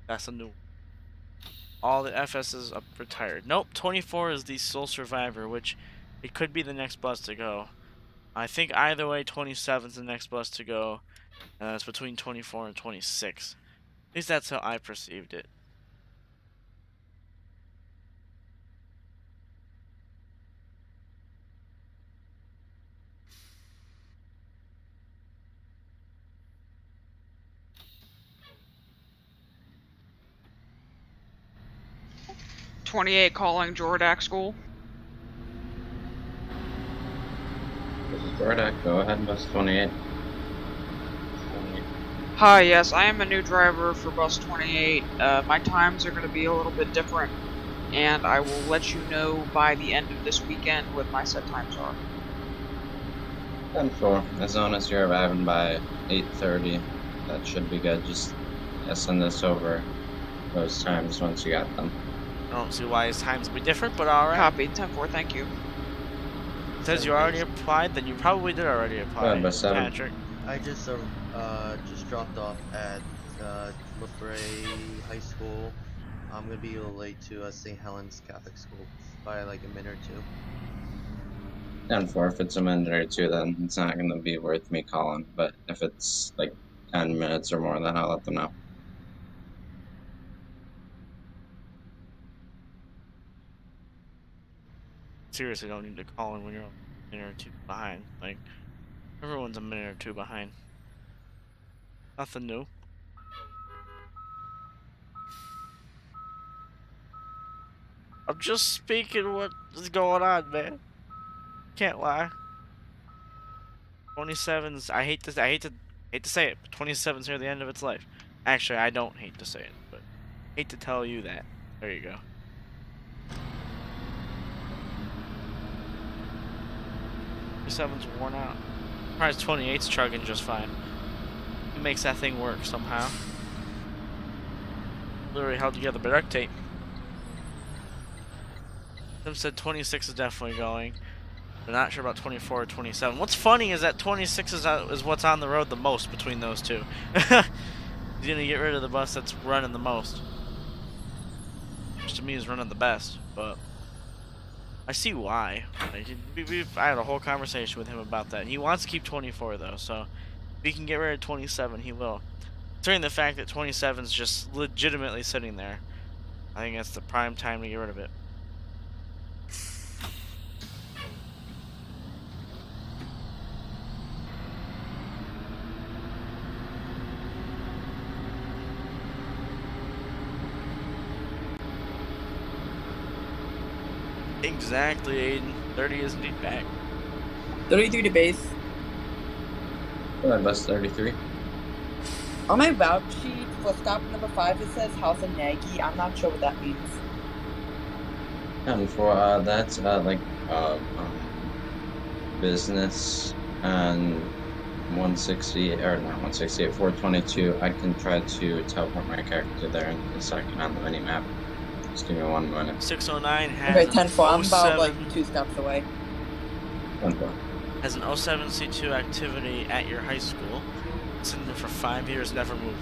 That's a new one. All the FS's up retired. Nope, 24 is the sole survivor, which it could be the next bus to go. I think either way, 27 is the next bus to go. It's between 24 and 26. At least that's how I perceived it. '28 calling Jordak School. This is Jordak. Go ahead, bus 28. Hi, yes, I am a new driver for bus 28. My times are going to be a little bit different, and I will let you know by the end of this weekend what my set times are. 10-4. As long as you're arriving by 8:30, that should be good. Just send this over those times once you got them. I don't see why his times would be different, but alright. Copy, 10-4, thank you. It says you already applied, then you probably did already apply. Bus 7. Patrick. I just dropped off at LaBray High School. I'm gonna be a little late to St. Helens Catholic School by like a minute or two. 10-4. If it's a minute or two, then it's not going to be worth me calling. But if it's like 10 minutes or more, then I'll let them know. Seriously, don't need to call in when you're a minute or two behind. Like, everyone's a minute or two behind. Nothing new. I'm just speaking what is going on, man. Can't lie. 27's. I hate to say it, but 27's near the end of its life. Actually, I don't hate to say it, but hate to tell you that. There you go. 27's worn out. Probably 28's chugging just fine. He makes that thing work somehow. Literally held together by duct tape. Tim said 26 is definitely going. They're not sure about 24 or 27. What's funny is that 26 is what's on the road the most between those two. He's gonna get rid of the bus that's running the most. Which to me is running the best, but I see why. I had a whole conversation with him about that. He wants to keep 24 though, so if he can get rid of 27, he will. Considering the fact that 27 is just legitimately sitting there, I think that's the prime time to get rid of it. Exactly, Aiden. 30 is indeed back. 33 to base. Bus 33. On my route sheet for stop number 5, it says House of Nagy. I'm not sure what that means. And for that's like business and 160 or not 168 422. I can try to teleport my character there in a second on the mini map. Just give me 1 minute. 609 has Okay, an 10-4. I'm about 07 like 2 steps away. 10-4. has an 07C2 activity at your high school. It's in there for 5 years, never moved.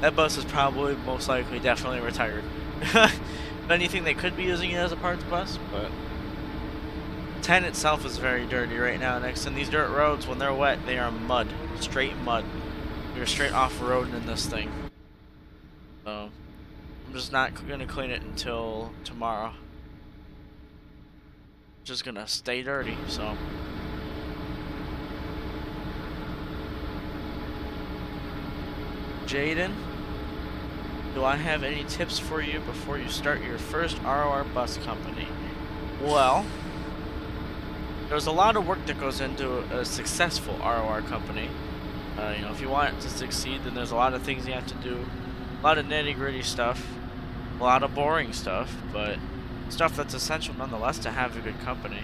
That bus is probably, most likely, definitely retired. If anything, they could be using it as a parts bus, but 10 itself is very dirty right now. Next, and these dirt roads, when they're wet, they are mud. Straight mud. You're straight off-roading in this thing. So, I'm just not going to clean it until tomorrow. Just going to stay dirty, so... Jaden, do I have any tips for you before you start your first ROR bus company? Well, there's a lot of work that goes into a successful ROR company. You know, if you want it to succeed, then there's a lot of things you have to do. A lot of nitty-gritty stuff, a lot of boring stuff, but stuff that's essential nonetheless to have a good company.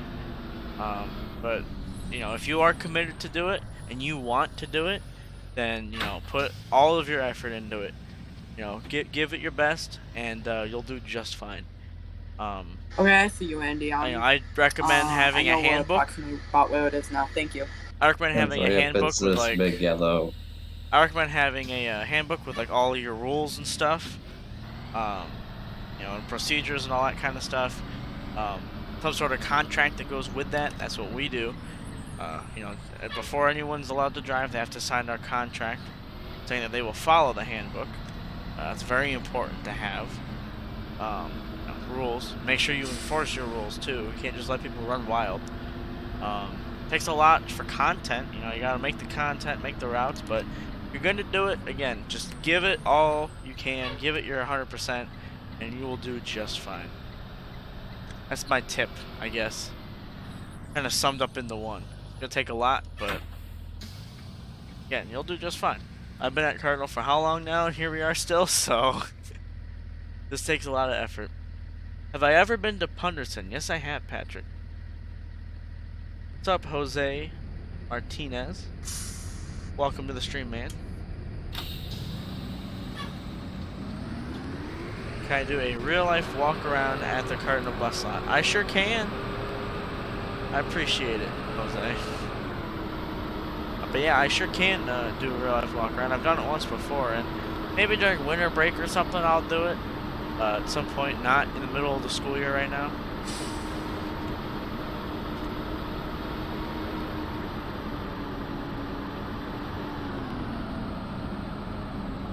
But, you know, if you are committed to do it and you want to do it, then, you know, put all of your effort into it. You know, give it your best, and you'll do just fine. Okay, I see you, Andy. I'd recommend having a handbook. Approximately about where it is now. Thank you. I recommend having a handbook It's with this like. big yellow. I recommend having a handbook with like all of your rules and stuff. You know, and procedures and all that kind of stuff. Some sort of contract that goes with that. That's what we do. You know, before anyone's allowed to drive, they have to sign our contract saying that they will follow the handbook. It's very important to have. You know, rules. Make sure you enforce your rules too. You can't just let people run wild. Takes a lot for content. You know, you gotta make the content, make the routes, but if you're gonna do it, again, just give it all you can. Give it your 100%, and you will do just fine. That's my tip, I guess. Kind of summed up into one. It's gonna take a lot, but again, you'll do just fine. I've been at Cardinal for how long now, and here we are still, so this takes a lot of effort. Have I ever been to Punderson? Yes, I have, Patrick. What's up, Jose Martinez? Welcome to the stream, man. Can I do a real-life walk-around at the Cardinal bus lot? I sure can. I appreciate it, Jose. But yeah, I sure can do a real-life walk-around. I've done it once before, and maybe during winter break or something I'll do it. At some point, not in the middle of the school year right now.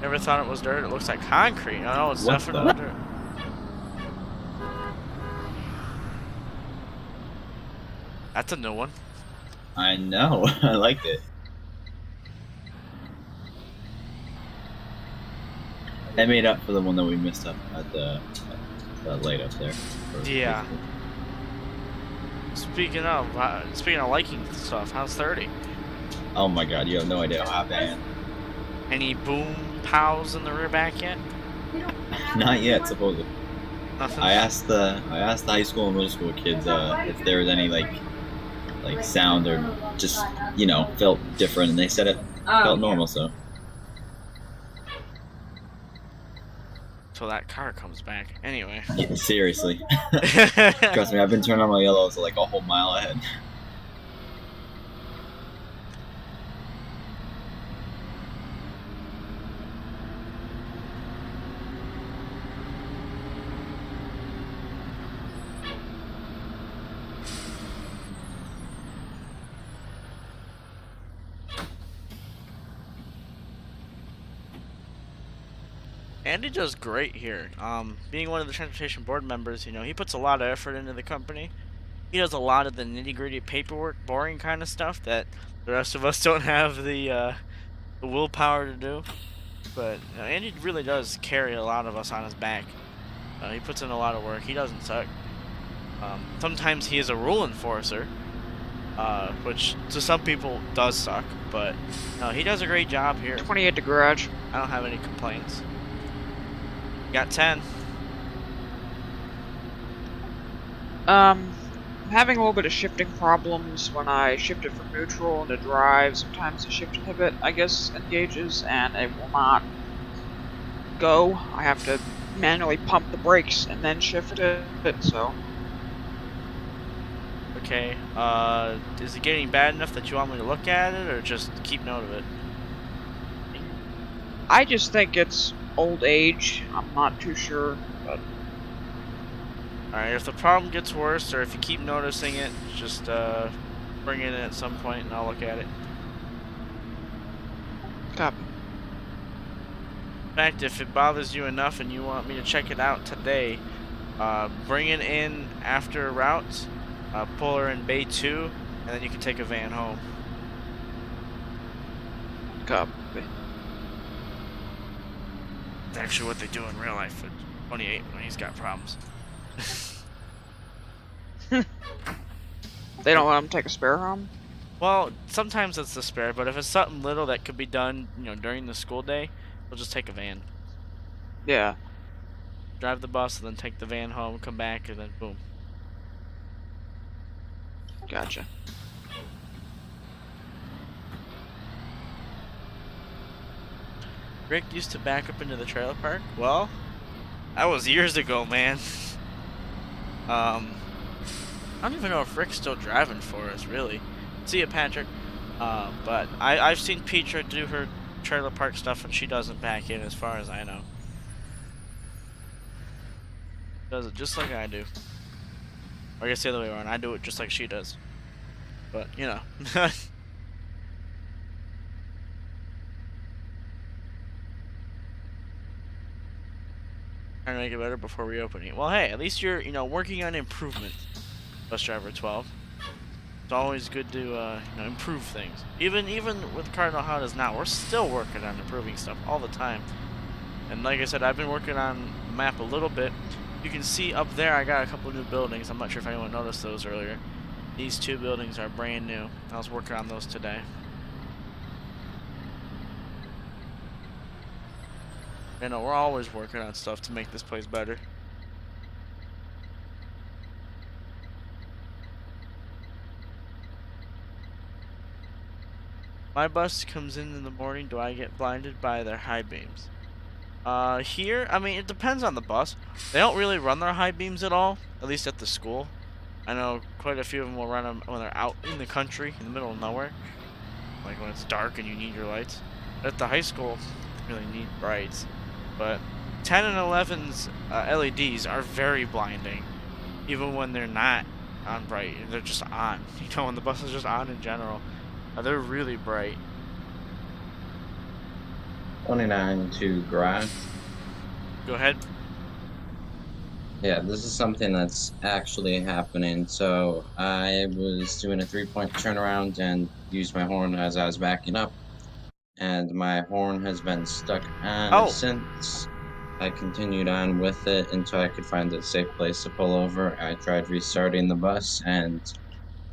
Never thought it was dirt. It looks like concrete. I know it's definitely dirt. That's a new one. I know. I liked it. That made up for the one that we missed up at the light up there. Yeah. Speaking of liking stuff, how's 30? Oh my god, you have no idea how bad. Any boom pows in the rear back yet? Not yet, supposedly. Nothing. I asked the high school and middle school kids if there was any like like sound or just felt different, and they said it felt normal. So Till that car comes back. Anyway. yeah, seriously, trust me, I've been turning on my yellows like a whole mile ahead. Andy does great here. Being one of the transportation board members, he puts a lot of effort into the company. He does a lot of the nitty-gritty paperwork, boring kind of stuff that the rest of us don't have the willpower to do. But Andy really does carry a lot of us on his back. He puts in a lot of work. He doesn't suck. Sometimes he is a rule enforcer, which to some people does suck, but he does a great job here. 28 to garage. I don't have any complaints. Got 10. I'm having a little bit of shifting problems when I shift it from neutral into drive. Sometimes the shift inhibit, I guess, engages and it will not go. I have to manually pump the brakes and then shift it, so. Okay, is it getting bad enough that you want me to look at it, or just keep note of it? I just think it's old age. I'm not too sure, but Alright, if the problem gets worse, or if you keep noticing it, just bring it in at some point and I'll look at it. copy. In fact, if it bothers you enough and you want me to check it out today, bring it in after routes, pull her in Bay 2, and then you can take a van home. Copy. It's actually what they do in real life with 28 when he's got problems. They don't let him take a spare home? Well, sometimes it's the spare, but if it's something little that could be done, during the school day, we'll just take a van. Yeah. Drive the bus, and then take the van home, come back, and then boom. Gotcha. Rick used to back up into the trailer park. Well, that was years ago, man. I don't even know if Rick's still driving for us, really. See ya, Patrick. But I've seen Petra do her trailer park stuff, and she doesn't back in, as far as I know. Does it just like I do. Or I guess the other way around. I do it just like she does. But, Trying to make it better before reopening. Well, hey, at least you're, working on improvement, Bus Driver 12. It's always good to, improve things. Even with Cardinal how it is now, we're still working on improving stuff all the time. And like I said, I've been working on the map a little bit. You can see up there I got a couple new buildings. I'm not sure if anyone noticed those earlier. These two buildings are brand new. I was working on those today. We're always working on stuff to make this place better. My bus comes in the morning. Do I get blinded by their high beams? Here, I mean, it depends on the bus. They don't really run their high beams at all, at least at the school. I know quite a few of them will run them when they're out in the country, in the middle of nowhere. Like when it's dark and you need your lights. At the high school, you really need brights. But 10 and 11's LEDs are very blinding, even when they're not on bright. They're just on. When the bus is just on in general. They're really bright. 29 to garage. Go ahead. Yeah, this is something that's actually happening. So I was doing a 3-point turnaround and used my horn as I was backing up. And my horn has been stuck on since. I continued on with it until I could find a safe place to pull over. I tried restarting the bus and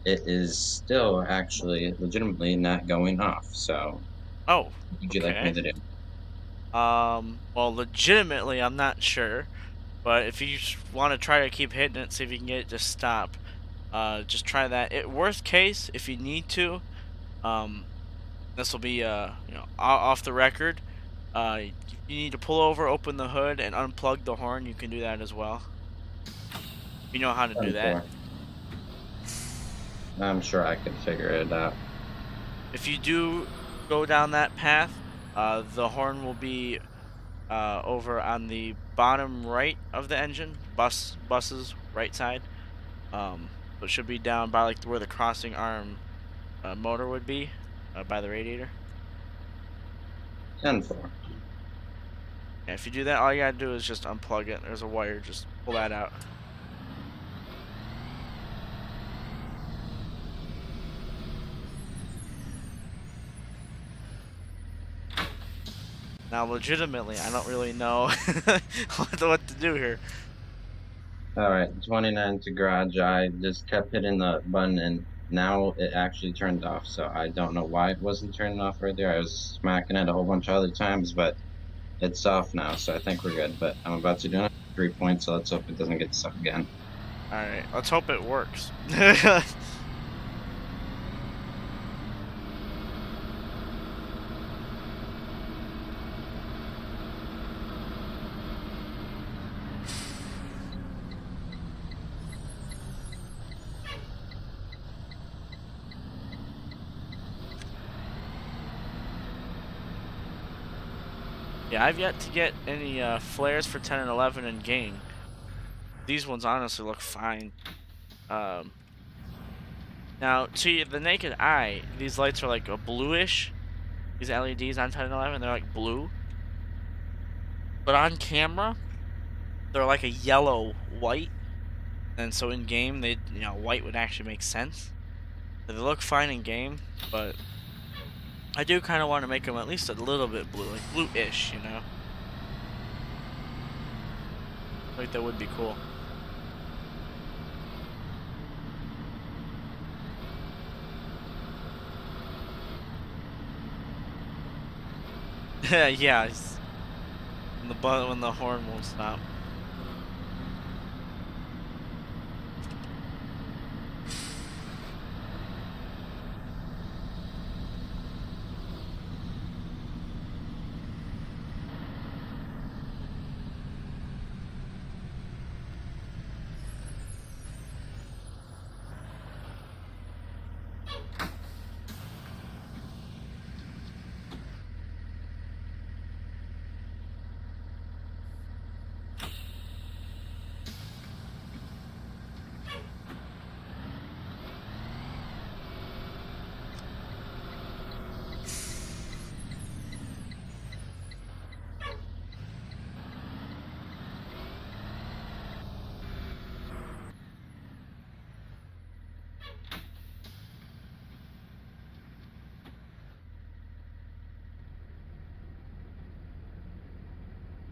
it is still actually legitimately not going off. So Oh, what would you like me to do? Well, legitimately, I'm not sure. But if you want to try to keep hitting it, see if you can get it to stop. Just try that. Worst case, if you need to, um, this will be off the record. If you need to pull over, open the hood, and unplug the horn, you can do that as well. You know how to do that. 10-4. I'm sure I could figure it out. If you do go down that path, the horn will be over on the bottom right of the engine, bus's right side. So it should be down by like where the crossing arm motor would be, by the radiator. 10-4. Yeah, if you do that, all you gotta do is just unplug it. There's a wire, just pull that out. Now, legitimately, I don't really know what to do here. Alright, 29 to garage. I just kept hitting the button and now it actually turned off. So I don't know why it wasn't turning off right there. I was smacking it a whole bunch of other times, but it's off now. So I think we're good. But I'm about to do another 3 points, so let's hope it doesn't get stuck again. Alright, let's hope it works. Yeah, I've yet to get any flares for 10 and 11 in game. These ones honestly look fine. Now, to the naked eye, these lights are like a bluish. These LEDs on 10 and 11, they're like blue. But on camera, they're like a yellow white. And so in game, white would actually make sense. So they look fine in game, but I do kind of want to make them at least a little bit blue, like blue-ish, you know? Like that would be cool. Yeah, when the horn won't stop.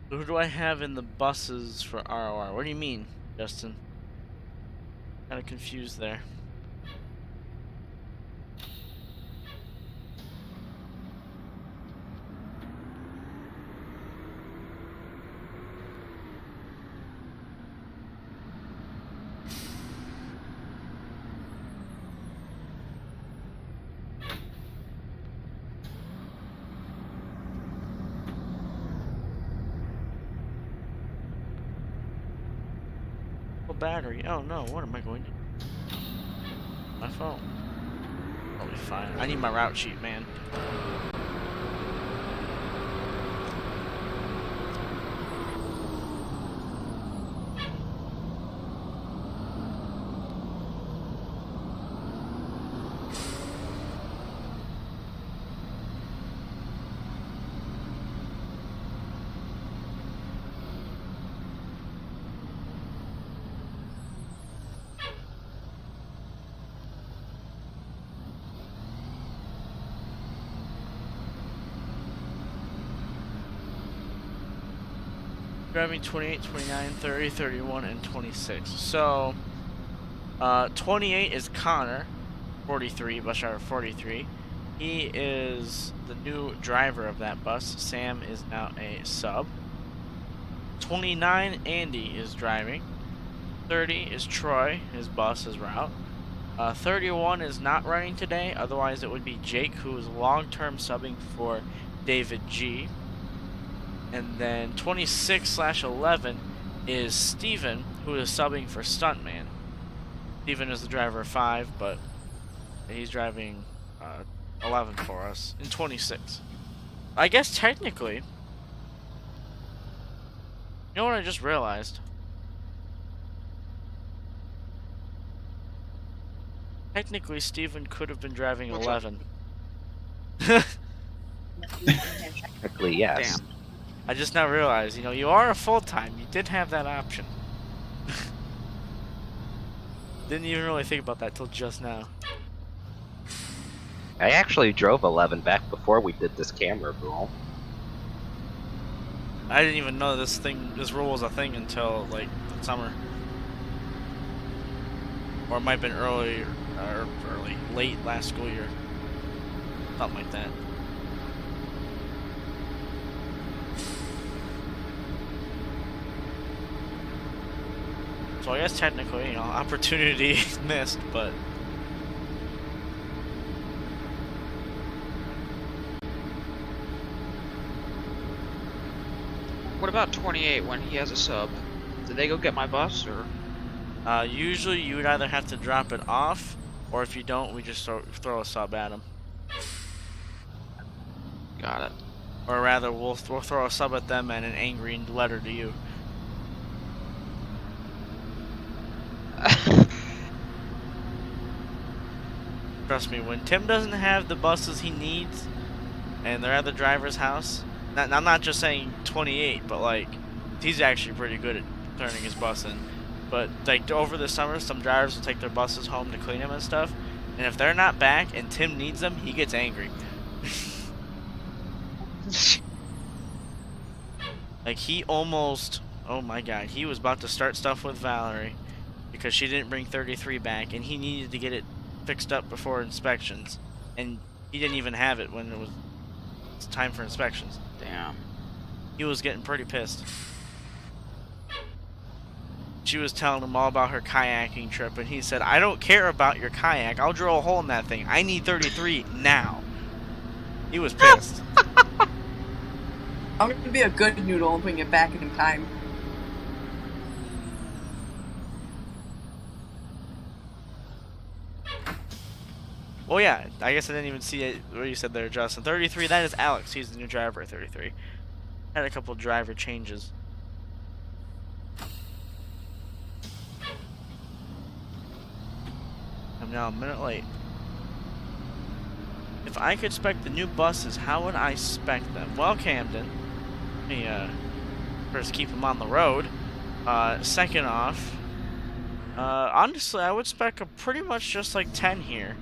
Who do I have in the buses for ROR? What do you mean, Justin? Kind of confused there. Battery. Oh no, what am I going to do? My phone. I'll be fine. I need my route sheet, man. Driving 28, 29, 30, 31, and 26. So, 28 is Connor, 43, bus driver 43. He is the new driver of that bus. Sam is now a sub. 29, Andy is driving. 30 is Troy, his bus, his route. 31 is not running today, otherwise it would be Jake, who is long-term subbing for David G. And then 26/11 is Steven, who is subbing for Stuntman. Steven is the driver of 5, but he's driving 11 for us in 26. I guess technically, you know what I just realized? Technically, Steven could have been driving 11. Technically, yes. Damn. I just now realized, you are a full-time. You did have that option. Didn't even really think about that till just now. I actually drove 11 back before we did this camera rule. I didn't even know this rule was a thing until like the summer, or it might have been late last school year, something like that. So I guess technically, opportunity missed, but. What about 28 when he has a sub? Did they go get my bus, or? Usually you would either have to drop it off, or if you don't, we just throw a sub at him. Got it. Or rather, we'll throw a sub at them and an angry letter to you. Trust me, when Tim doesn't have the buses he needs, and they're at the driver's house, I'm not just saying 28, but like, he's actually pretty good at turning his bus in. But like over the summer, some drivers will take their buses home to clean them and stuff, and if they're not back and Tim needs them, he gets angry. Like he almost, oh my god, he was about to start stuff with Valerie because she didn't bring 33 back, and he needed to get it fixed up before inspections, and he didn't even have it when it was time for inspections. Damn. He was getting pretty pissed. She was telling him all about her kayaking trip, and he said, I don't care about your kayak. I'll drill a hole in that thing. I need 33 now. He was pissed. I'm gonna be a good noodle and bring it back in time. Well, yeah, I guess I didn't even see it where you said there, Justin. 33, that is Alex. He's the new driver at 33. Had a couple driver changes. I'm now a minute late. If I could spec the new buses, how would I spec them? Well, Camden, let me first keep them on the road. Second off, honestly, I would spec a pretty much just like 10 here.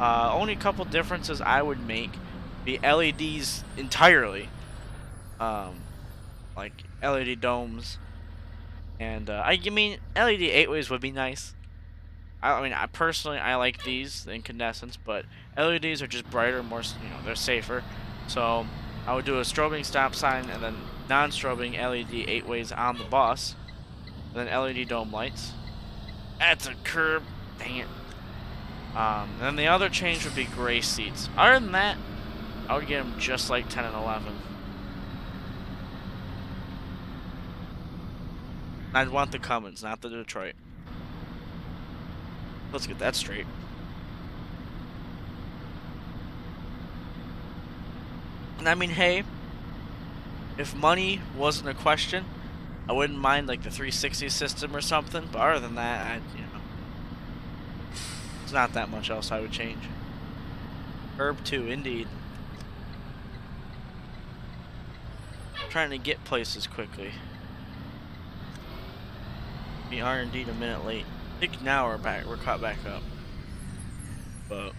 Only a couple differences I would make be LEDs entirely, like LED domes, and I mean LED 8-ways would be nice. I mean, I personally like these, the incandescents, but LEDs are just brighter, more, they're safer. So I would do a strobing stop sign and then non-strobing LED 8-ways on the bus, and then LED dome lights. That's a curb, dang it. And then the other change would be gray seats. Other than that, I would get them just like 10 and 11. I'd want the Cummins, not the Detroit. Let's get that straight. And I mean, hey, if money wasn't a question, I wouldn't mind like the 360 system or something. But other than that, it's not that much else I would change. Herb 2, indeed. Trying to get places quickly. We are indeed a minute late. I think now we're caught back up. But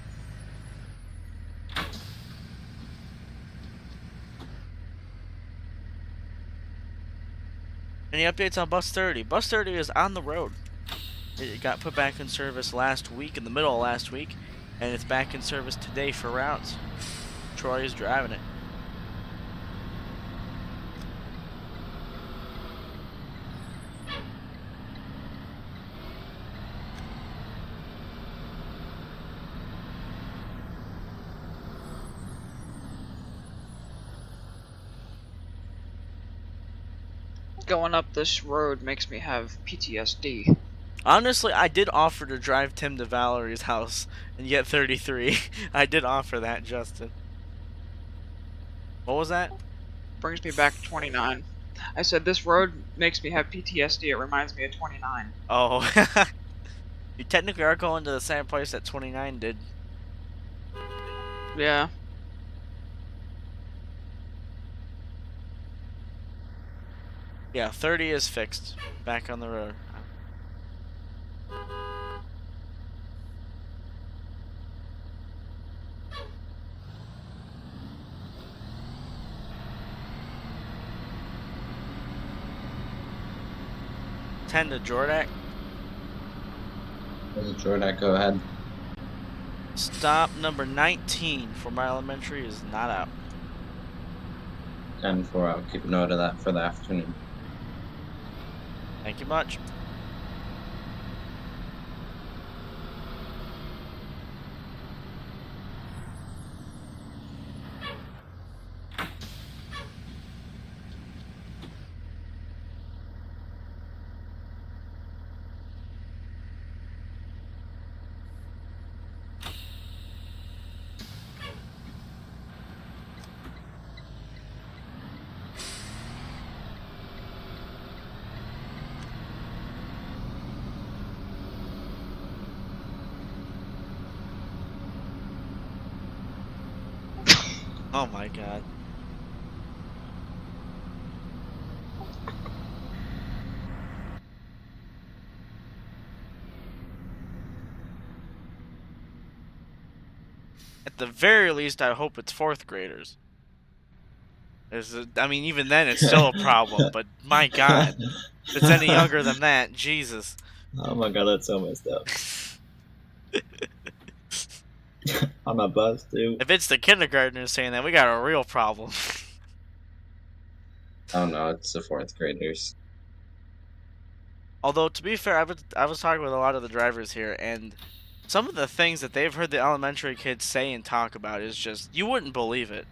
any updates on Bus 30? Bus 30 is on the road. It got put back in service last week, in the middle of last week, and it's back in service today for routes. Troy is driving it. Going up this road makes me have PTSD. Honestly, I did offer to drive Tim to Valerie's house and get 33. I did offer that, Justin. What was that? Brings me back to 29. I said this road makes me have PTSD. It reminds me of 29. Oh. You technically are going to the same place that 29 did. Yeah. Yeah, 30 is fixed. Back on the road. Ten to Jordak. Jordan, go ahead. Stop number 19 for my elementary is not out. 10-4. I'll keep note of that for the afternoon. Thank you much. Oh my god. At the very least, I hope it's fourth graders. I mean, even then, it's still a problem, but my god. If it's any younger than that, Jesus. Oh my god, that's so messed up. On my bus, too. If it's the kindergartners saying that, we got a real problem. Oh no, it's the fourth graders. Although, to be fair, I was talking with a lot of the drivers here, and some of the things that they've heard the elementary kids say and talk about is just, you wouldn't believe it.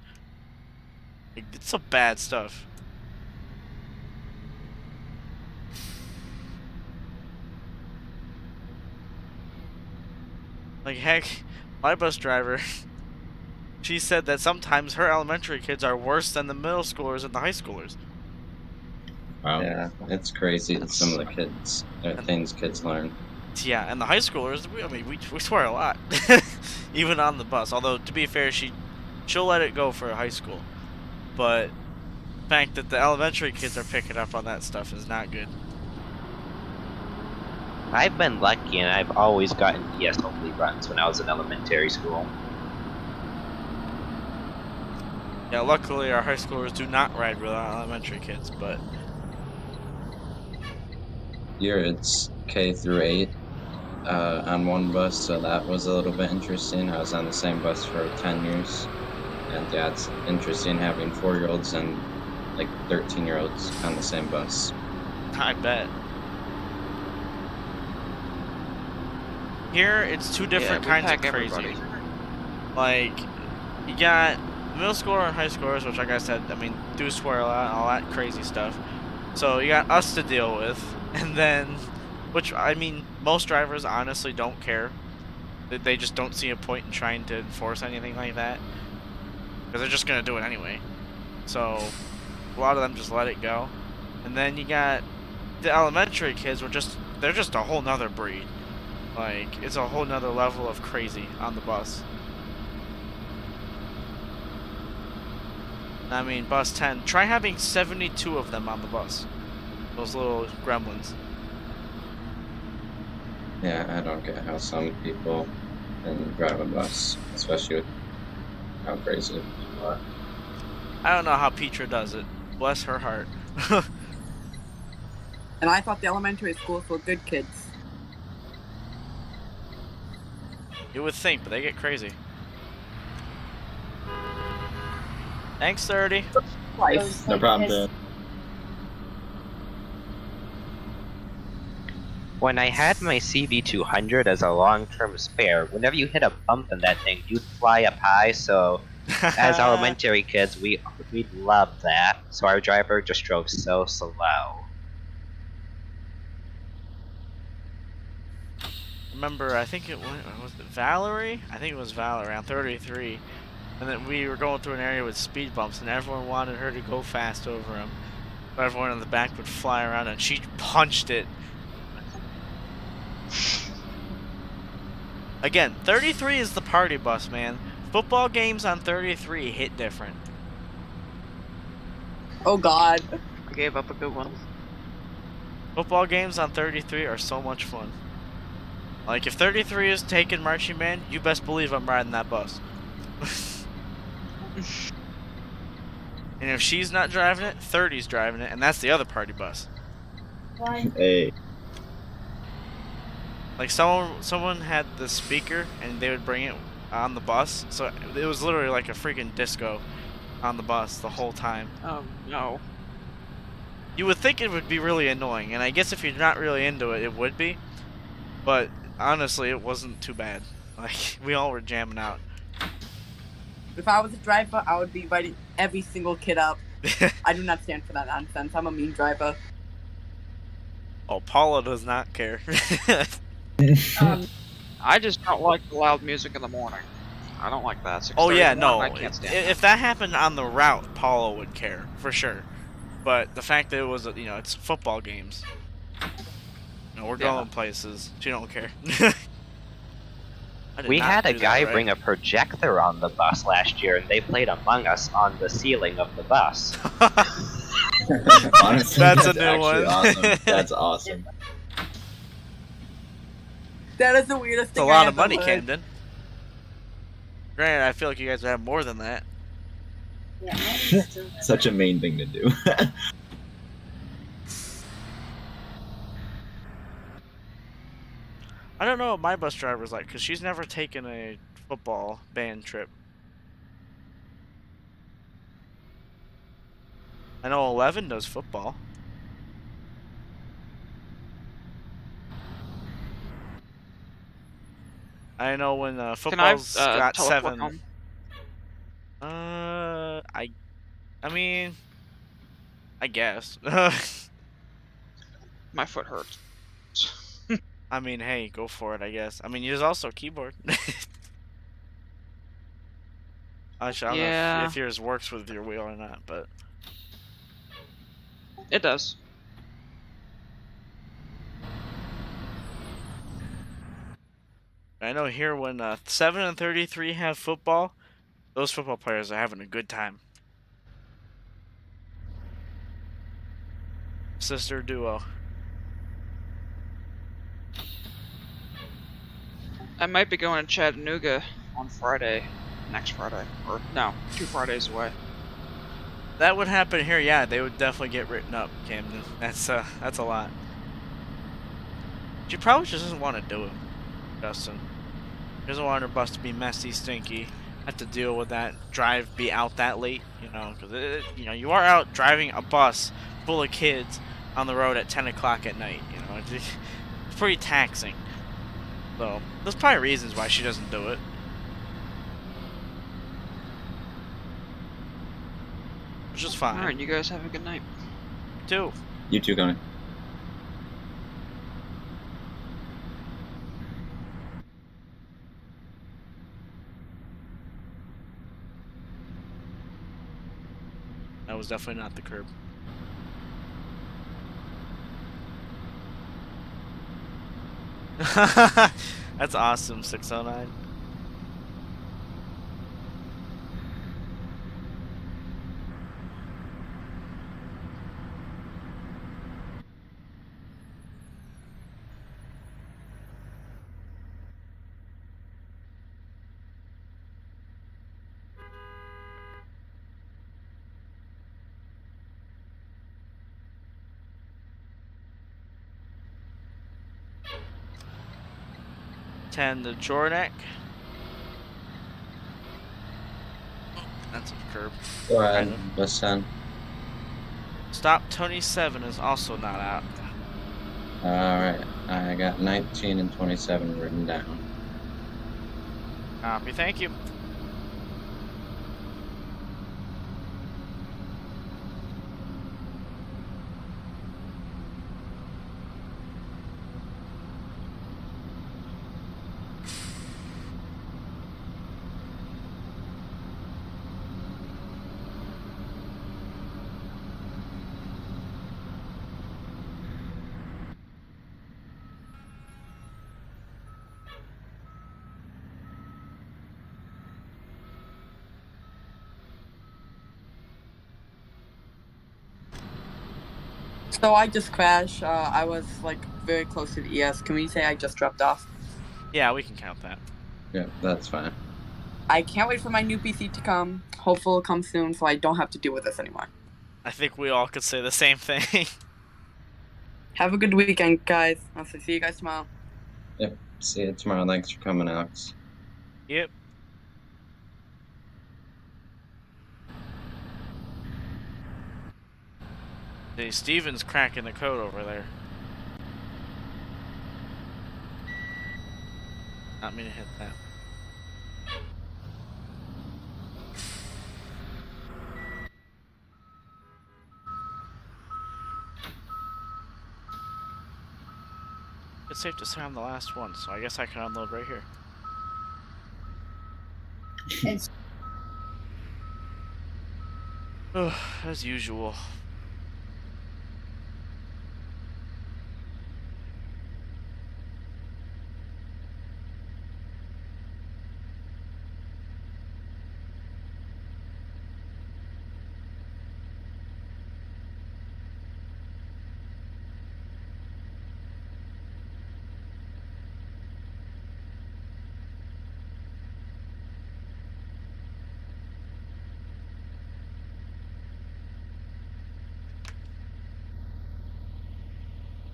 Like, it's some bad stuff. Like, heck, my bus driver, she said that sometimes her elementary kids are worse than the middle schoolers and the high schoolers. Wow. Yeah, it's crazy. Some of the kids, things kids learn. Yeah, and the high schoolers, we swear a lot, even on the bus. Although, to be fair, she'll let it go for high school, but the fact that the elementary kids are picking up on that stuff is not good. I've been lucky and I've always gotten DS only runs when I was in elementary school. Yeah, luckily our high schoolers do not ride with our elementary kids, but Here it's K through 8 on one bus, so that was a little bit interesting. I was on the same bus for 10 years, and yeah, it's interesting having 4-year-olds and like 13-year-olds on the same bus. I bet. Here, it's two different kinds of crazy. Everybody. Like, you got middle schooler and high schoolers, which, like I said, I mean, do swear a lot, all that crazy stuff. So you got us to deal with, and then, which, I mean, most drivers honestly don't care. They just don't see a point in trying to enforce anything like that, because they're just going to do it anyway. So, a lot of them just let it go. And then you got the elementary kids, they're just a whole nother breed. Like, it's a whole nother level of crazy on the bus. I mean, bus 10. Try having 72 of them on the bus. Those little gremlins. Yeah, I don't get how some people can drive a bus, especially with how crazy people are. I don't know how Petra does it. Bless her heart. And I thought the elementary schools were good kids. You would think, but they get crazy. Thanks, 30. Twice. No problem, Dan. When I had my CV200 as a long-term spare, whenever you hit a bump in that thing, you'd fly up high, so as elementary kids, we'd love that. So our driver just drove so slow. remember, I think was it Valerie? I think it was Valerie on 33. And then we were going through an area with speed bumps, and everyone wanted her to go fast over them. But everyone in the back would fly around, and she punched it. Again, 33 is the party bus, man. Football games on 33 hit different. Oh God. I gave up a good one. Football games on 33 are so much fun. Like, if 33 is taking marching band, you best believe I'm riding that bus. And if she's not driving it, 30's driving it, and that's the other party bus. Hey. Like, someone had the speaker, and they would bring it on the bus, so it was literally like a freaking disco on the bus the whole time. Oh, no. You would think it would be really annoying, and I guess if you're not really into it, it would be. But honestly, it wasn't too bad. Like, we all were jamming out. If I was a driver, I would be inviting every single kid up. I do not stand for that nonsense. I'm a mean driver. Oh, Paula does not care. I just don't like the loud music in the morning. I don't like that. Oh 6:30 yeah, in the morning, no. I can't stand If that happened on the route, Paula would care for sure. But the fact that it was, it's football games. We're going places. She don't care. We had a guy bring a projector on the bus last year, and they played Among Us on the ceiling of the bus. Honestly, That's a new actually one. Awesome. That's awesome. That is the weirdest It's thing a lot I of money, ever heard. Camden. Granted, I feel like you guys would have more than that. Such a main thing to do. I don't know what my bus driver's like, because she's never taken a football band trip. I know 11 does football. I know when football's got teleport 7. home? I mean, I guess. My foot hurts. I mean, hey, go for it, I guess. I mean, there's also a keyboard. I don't know if yours works with your wheel or not, but... It does. I know here when 7 and 33 have football, those football players are having a good time. Sister duo. I might be going to Chattanooga on Friday. Next Friday. Or, no, 2 Fridays away. That would happen here, yeah. They would definitely get written up, Camden. That's a lot. She probably just doesn't want to do it, Justin. She doesn't want her bus to be messy, stinky. Have to deal with that drive, be out that late, because you are out driving a bus full of kids on the road at 10 o'clock at night. It's pretty taxing. So there's probably reasons why she doesn't do it. Which is fine. Alright, you guys have a good night. Too. You too, Connie. That was definitely not the curb. That's awesome, 609. To Jordak. That's a curb. Go ahead, bus 10. Stop 27 is also not out. Alright, I got 19 and 27 written down. Copy, thank you. So I just crashed. I was like very close to the ES. Can we say I just dropped off? Yeah, we can count that. Yeah, that's fine. I can't wait for my new PC to come. Hopefully it'll come soon so I don't have to deal with this anymore. I think we all could say the same thing. Have a good weekend, guys. I'll see you guys tomorrow. Yep. See you tomorrow. Thanks for coming, Alex. Yep. See, Steven's cracking the code over there. Not me to hit that. It's safe to say I'm the last one, so I guess I can unload right here. Ugh, as usual.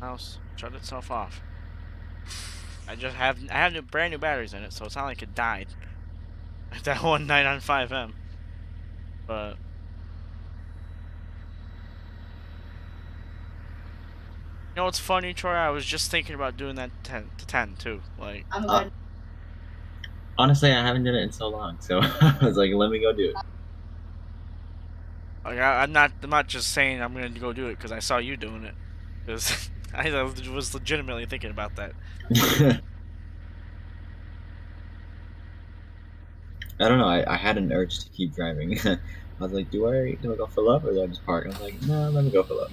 Mouse shut itself off. I have brand new batteries in it, so it's not like it died. That one night on 5M. But you know what's funny, Troy? I was just thinking about doing that 10 to 10 too. Like, Honestly, I haven't done it in so long, so I was like, let me go do I'm not just saying I'm gonna go do it because I saw you doing it. Because I was legitimately thinking about that. it. I don't know. I had an urge to keep driving. I was like, do I go fill up or do I just park? I was like, no, let me go fill up.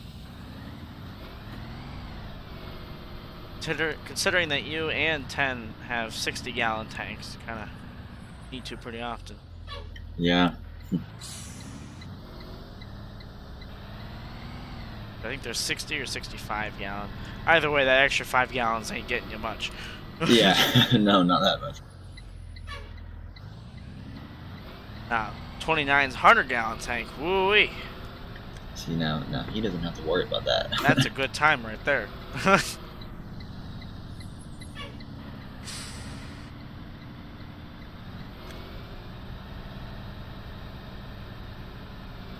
Considering that you and 10 have 60-gallon tanks, kind of need to pretty often. Yeah. I think there's 60 or 65 gallon. Either way, that extra 5 gallons ain't getting you much. Yeah. No, not that much. Now, 29's 100-gallon tank. Woo-wee. See, now he doesn't have to worry about that. That's a good time right there.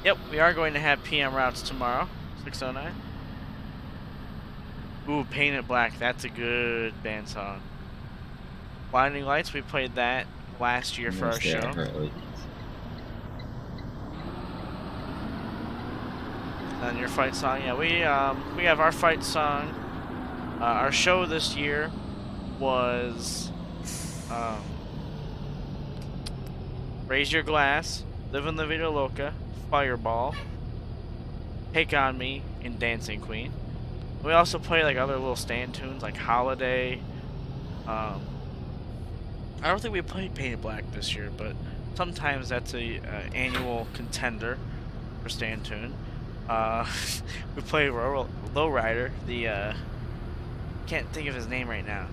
Yep, we are going to have PM routes tomorrow. 609. Ooh, Painted Black. That's a good band song. Blinding Lights, we played that last year for our show. And your fight song, yeah, we have our fight song. Our show this year was Raise Your Glass, Live in La Vida Loca, Fireball, Take on Me, and Dancing Queen. We also play like other little stand tunes like Holiday. I don't think we played Painted Black this year, but sometimes that's a annual contender for stand tune. We play Lowrider, the can't think of his name right now,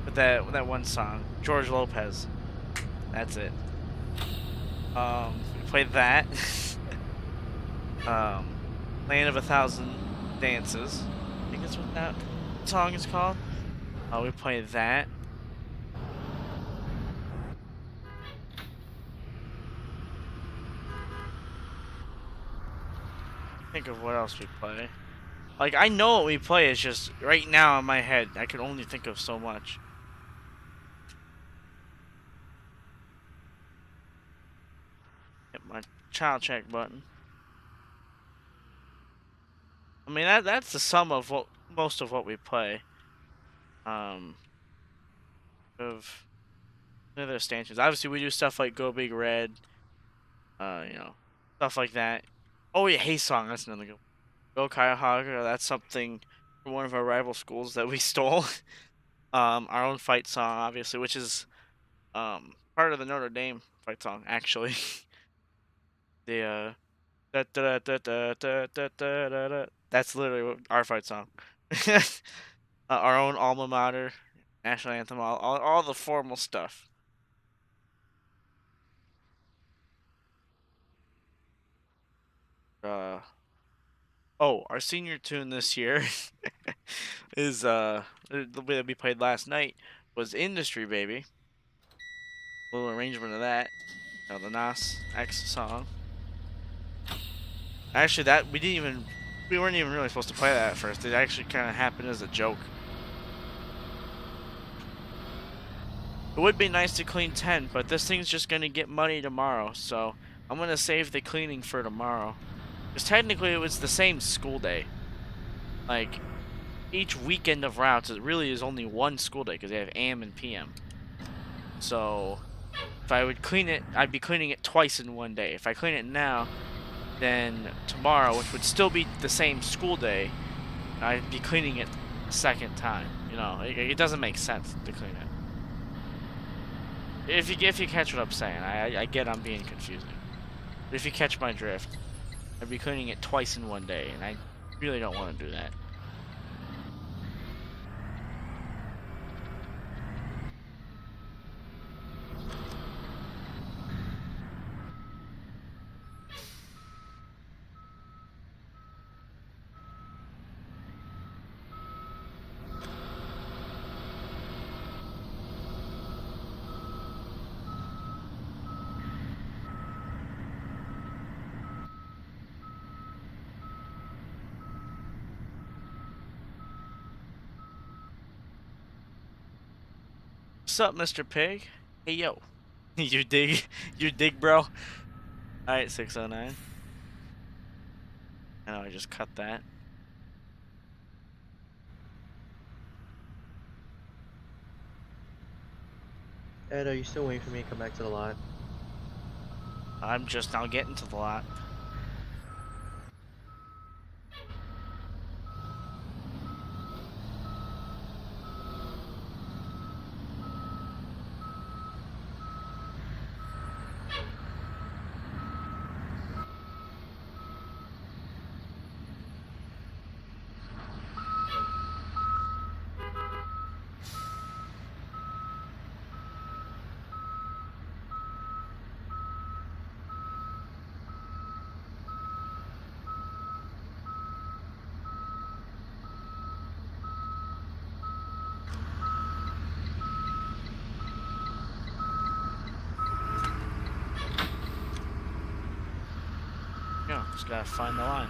but that one song, George Lopez. That's it. We played that. Land of a Thousand Dances. I think that's what that song is called. We played that. Think of what else we play. Like, I know what we play, it's just right now in my head I can only think of so much. Hit my child check button. I mean, that's the sum of most of what we play. Of other stanchions. Obviously, we do stuff like Go Big Red. You know, stuff like that. Oh yeah, Hey Song. That's another good. Go Cuyahoga. That's something from one of our rival schools that we stole. Our own fight song, obviously, which is part of the Notre Dame fight song, actually. The that That's literally our fight song. Our own alma mater, national anthem, all the formal stuff. Our senior tune this year is the way that we played last night was "Industry Baby." A little arrangement of that, the Nas X song. Actually, that we weren't even really supposed to play that at first. It actually kind of happened as a joke. It would be nice to clean 10, but this thing's just gonna get muddy tomorrow, so I'm gonna save the cleaning for tomorrow. Because technically it was the same school day. Like, each weekend of routes, it really is only one school day because they have AM and PM. So, if I would clean it, I'd be cleaning it twice in one day. If I clean it now, then tomorrow, which would still be the same school day, I'd be cleaning it a second time. You know, it doesn't make sense to clean it. If you catch what I'm saying, I get I'm being confusing. But if you catch my drift, I'd be cleaning it twice in one day, and I really don't want to do that. What's up, Mr. Pig? Hey, yo. You dig, bro? Alright, 609. I know, I just cut that. Ed, are you still waiting for me to come back to the lot? I'm just now getting to the lot. Yeah, just gotta find the line.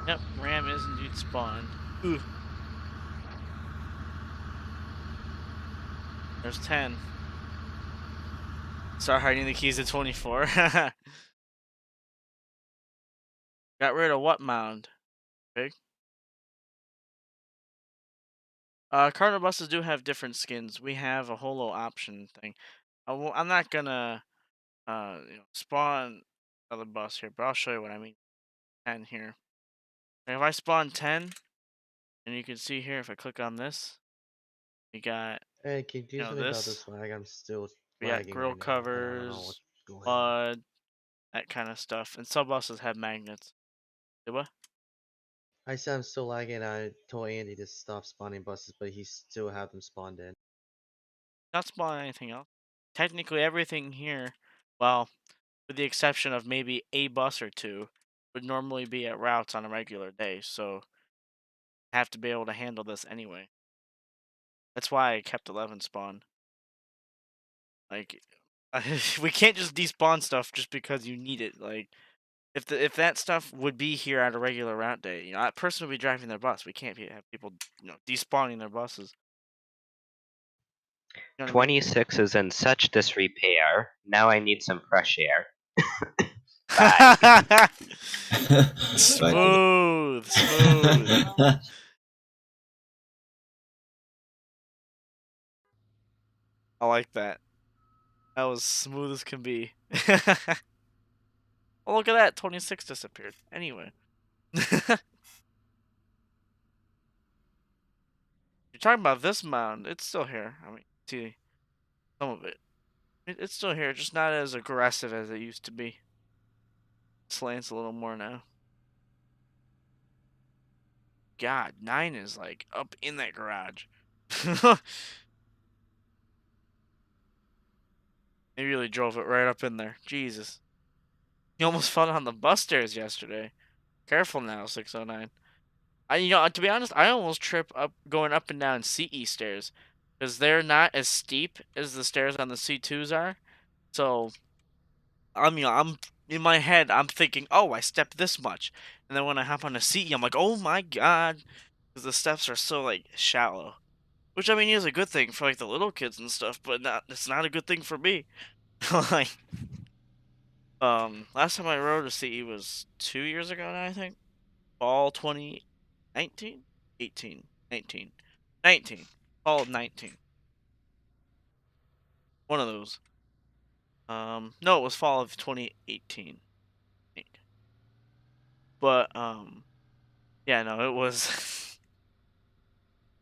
Yep, Ram is indeed spawned. Ooh. There's 10. Start hiding the keys at 24. Got rid of what mound? Big? Cardinal buses do have different skins. We have a holo option thing. I'm not gonna spawn another bus here, but I'll show you what I mean. 10 here. And if I spawn 10, and you can see here, if I click on this, we got, Ed, can you do something about this. this lag? I'm still We got lagging grill right now. I don't know covers, what's going on. mud, that kind of stuff. And some buses have magnets. Say what? I said I'm still lagging. I told Andy to stop spawning buses, but he still have them spawned in. Not spawning anything else. Technically, everything here, well, with the exception of maybe a bus or two, would normally be at routes on a regular day. So I have to be able to handle this anyway. That's why I kept 11 spawn. Like, we can't just despawn stuff just because you need it. Like, if that stuff would be here at a regular route day, that person would be driving their bus. We can't have people, despawning their buses. You know what I mean? 26 is in such disrepair. Now I need some fresh air. Bye. Smooth, smooth. I like that. That was smooth as can be. Oh, look at that. 26 disappeared. Anyway. You're talking about this mound. It's still here. I mean, see some of it. It's still here, just not as aggressive as it used to be. slants a little more now. God, 9 is like up in that garage. He really drove it right up in there. Jesus. He almost fell down the bus stairs yesterday. Careful now, 609. To be honest, I almost trip up going up and down CE stairs because they're not as steep as the stairs on the C2s are. So, I'm in my head, I'm thinking, oh, I stepped this much. And then when I hop on a CE, I'm like, oh my God, because the steps are so like shallow. Which I mean is a good thing for like the little kids and stuff, but it's not a good thing for me. Like, last time I rode a CE was 2 years ago now, I think. Fall 2019? 18, 19, 19. Fall of 19. One of those. No, it was fall of 2018. But yeah, no, it was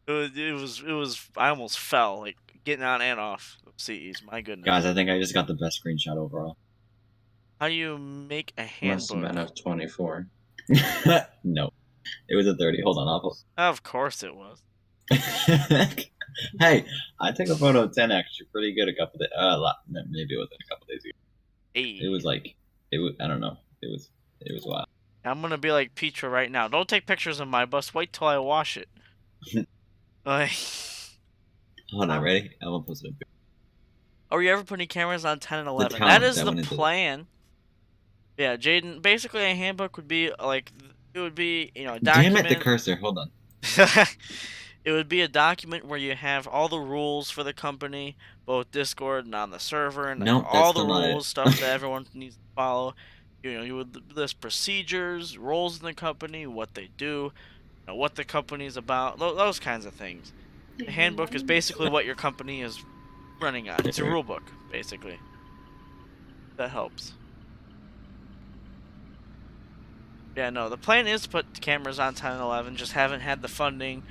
it was I almost fell like getting on and off of CEs. My goodness. Guys, I think I just got the best screenshot overall. How do you make a Must have handbook? been of 24. No, it was a 30. Hold on, I'll. Of course it was. Hey, I took a photo of 10 actually pretty good a couple days. Maybe it wasn't a couple days ago. Hey. It was like it was. I don't know. It was wild. I'm gonna be like Petra right now. Don't take pictures of my bus. Wait till I wash it. Like, Hold on, ready? I will post it. are you ever putting cameras on 10 and The 11? town That is that the went into plan. Yeah, Jaden. Basically, a handbook would be like it would be a Damn it, the document. cursor. Hold on. It would be a document where you have all the rules for the company, both Discord and on the server, and like Nope, that's all the still not it. rules, stuff that everyone needs to follow. You would list procedures, roles in the company, what they do, what the company is about, those kinds of things. The handbook is basically what your company is running on. It's a rule book, basically. That helps. Yeah, no, the plan is to put the cameras on 10 and 11, just haven't had the funding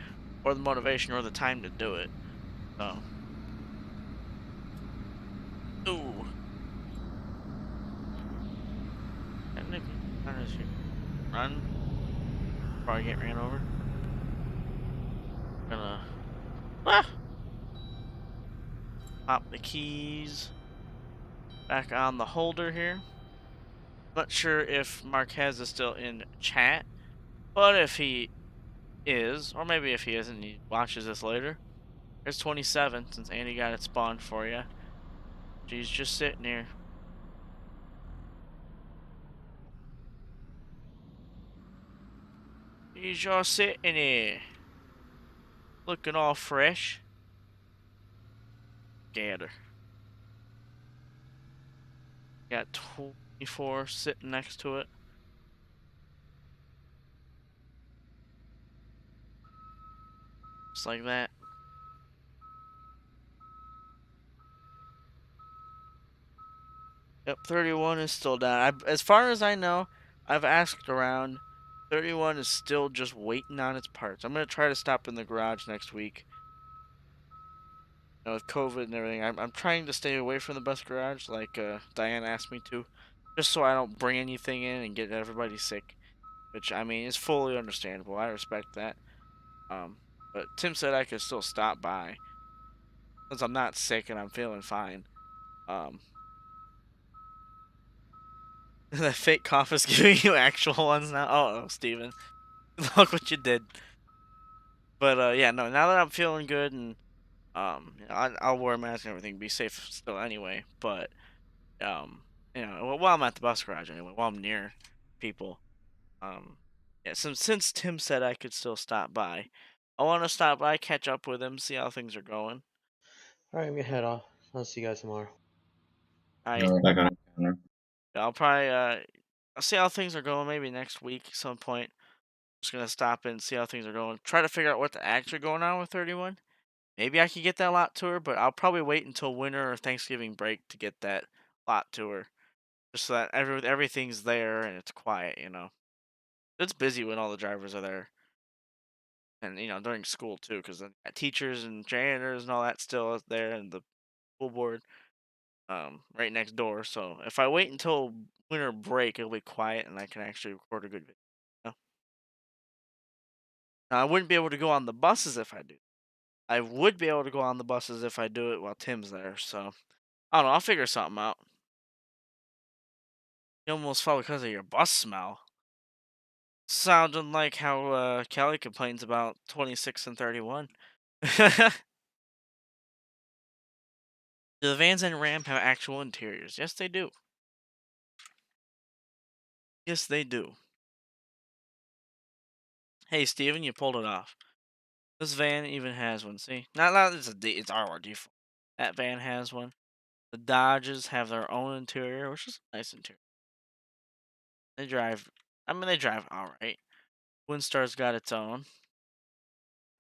or the motivation or the time to do it. So. Ooh. Run. Probably get ran over. Gonna pop the keys back on the holder here. Not sure if Marquez is still in chat, but if he is, or maybe if he isn't, he watches this later. There's 27 since Andy got it spawned for you. She's just sitting here. He's just sitting here. Looking all fresh. Gator. Got 24 sitting next to it. Just like that. Yep, 31 is still down. As far as I know, I've asked around. 31 is still just waiting on its parts. I'm going to try to stop in the garage next week. With COVID and everything, I'm trying to stay away from the bus garage, like Diane asked me to, just so I don't bring anything in and get everybody sick. Which I mean is fully understandable. I respect that. But Tim said I could still stop by since I'm not sick and I'm feeling fine. The fake cough is giving you actual ones now. Oh, Steven. Look what you did. But yeah, no. Now that I'm feeling good and I'll wear a mask and everything, be safe still anyway. But while I'm at the bus garage anyway, while I'm near people, yeah. Since Tim said I could still stop by, I want to stop by, catch up with him, see how things are going. Alright, I'm gonna head off. I'll see you guys tomorrow. I Back on counter. I'll probably I'll see how things are going maybe next week at some point. Just gonna stop in and see how things are going. Try to figure out what's actually going on with 31. Maybe I could get that lot tour, but I'll probably wait until winter or Thanksgiving break to get that lot tour. Just so that everything's there and it's quiet, It's busy when all the drivers are there. And, during school too, because then teachers and janitors and all that still is there and the school board. right next door. So if I wait until winter break, it'll be quiet and I can actually record a good video. You know? Now, I wouldn't be able to go on the buses if I do. I would be able to go on the buses if I do it while Tim's there. So I don't know. I'll figure something out. You almost fell because of your bus smell. Sounding like how Kelly complains about 26 and 31. Do the vans and Ram have actual interiors? Yes, they do. Yes, they do. Hey, Steven, you pulled it off. This van even has one. See, not it's our default. That van has one. The Dodges have their own interior, which is a nice interior. They drive. I mean, they drive all right. Windstar's got its own.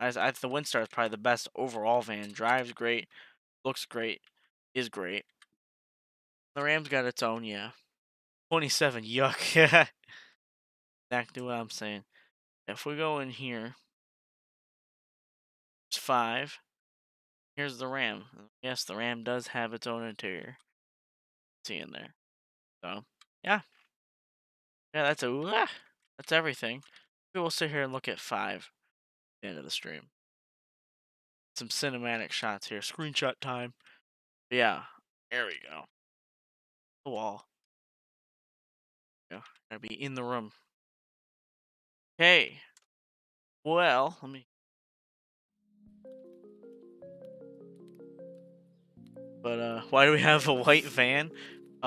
The Windstar is probably the best overall van. Drives great, looks great, is great. The Ram's got its own, yeah. 27, yuck. Exactly what I'm saying. If we go in here, it's 5. Here's the Ram. Yes, the Ram does have its own interior. See in there. So, yeah. Yeah, that's everything. We will sit here and look at 5 at the end of the stream. Some cinematic shots here. Screenshot time. But yeah, there we go. The wall. Yeah, gotta be in the room. Okay. Well, let me. But why do we have a white van?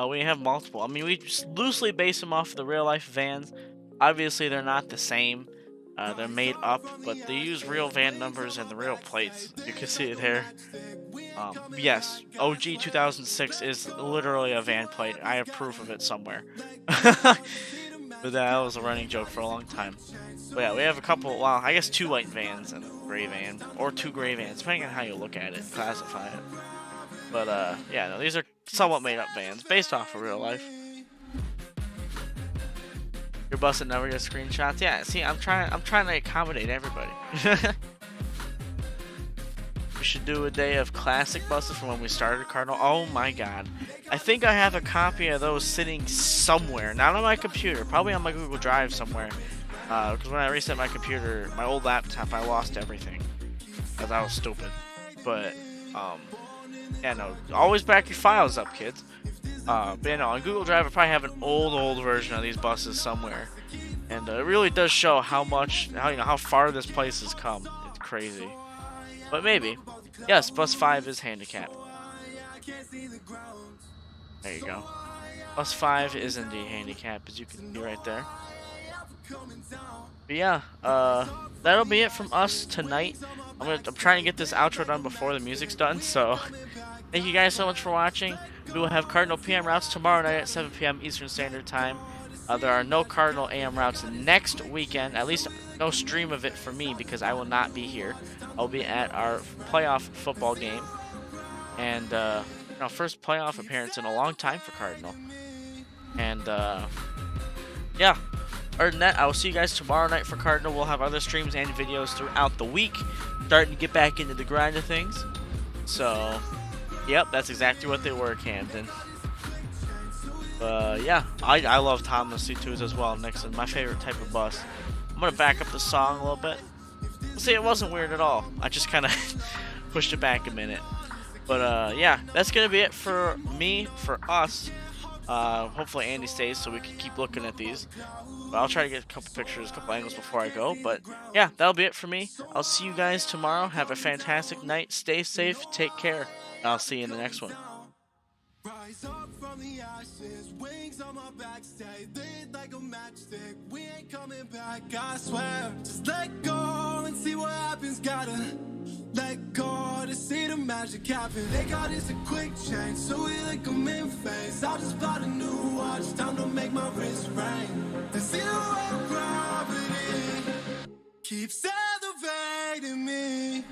We have multiple. I mean, we just loosely base them off the real life vans. Obviously, they're not the same. They're made up, but they use real van numbers and the real plates. You can see it there. Yes, OG 2006 is literally a van plate. I have proof of it somewhere. But that was a running joke for a long time. But yeah, we have a couple, well, I guess 2 white vans and a gray van. Or 2 gray vans, depending on how you look at it, classify it. But yeah, no, these are somewhat made up vans, based off of real life. Your bus that never gets screenshots? Yeah, see, I'm trying to accommodate everybody. We should do a day of classic buses from when we started Cardinal. Oh my god. I think I have a copy of those sitting somewhere. Not on my computer. Probably on my Google Drive somewhere. Because when I reset my computer, my old laptop, I lost everything. Because I was stupid. But, yeah, no. Always back your files up, kids. But yeah, no, on Google Drive, I probably have an old version of these buses somewhere. And it really does show how far this place has come. It's crazy. But maybe. Yes, bus 5 is handicapped. There you go. Bus 5 is indeed handicapped, as you can see right there. But yeah, that'll be it from us tonight. I'm trying to get this outro done before the music's done, so thank you guys so much for watching. We will have Cardinal PM routes tomorrow night at 7 p.m. Eastern Standard Time. There are no Cardinal AM routes next weekend, at least no stream of it for me because I will not be here. I'll be at our playoff football game, and first playoff appearance in a long time for Cardinal. And yeah, other than that, I will see you guys tomorrow night for Cardinal. We'll have other streams and videos throughout the week, starting to get back into the grind of things. So, yep, that's exactly what they were, Camden. Yeah, I love Thomas C2s as well, Nixon. My favorite type of bus. I'm going to back up the song a little bit. See, it wasn't weird at all. I just kind of pushed it back a minute. But yeah, that's going to be it for me, for us. Hopefully Andy stays so we can keep looking at these. But I'll try to get a couple pictures, a couple angles before I go. But yeah, that'll be it for me. I'll see you guys tomorrow. Have a fantastic night. Stay safe. Take care. I'll see you in the next one. Rise up from the ashes, wings on my back, stay lit like a matchstick. We ain't coming back, I swear. Just let go and see what happens. Gotta let go to see the magic happen. They got us a quick change, so we like them in phase. I'll just buy a new watch, time to make my wrist ring. The zero gravity keeps elevating me.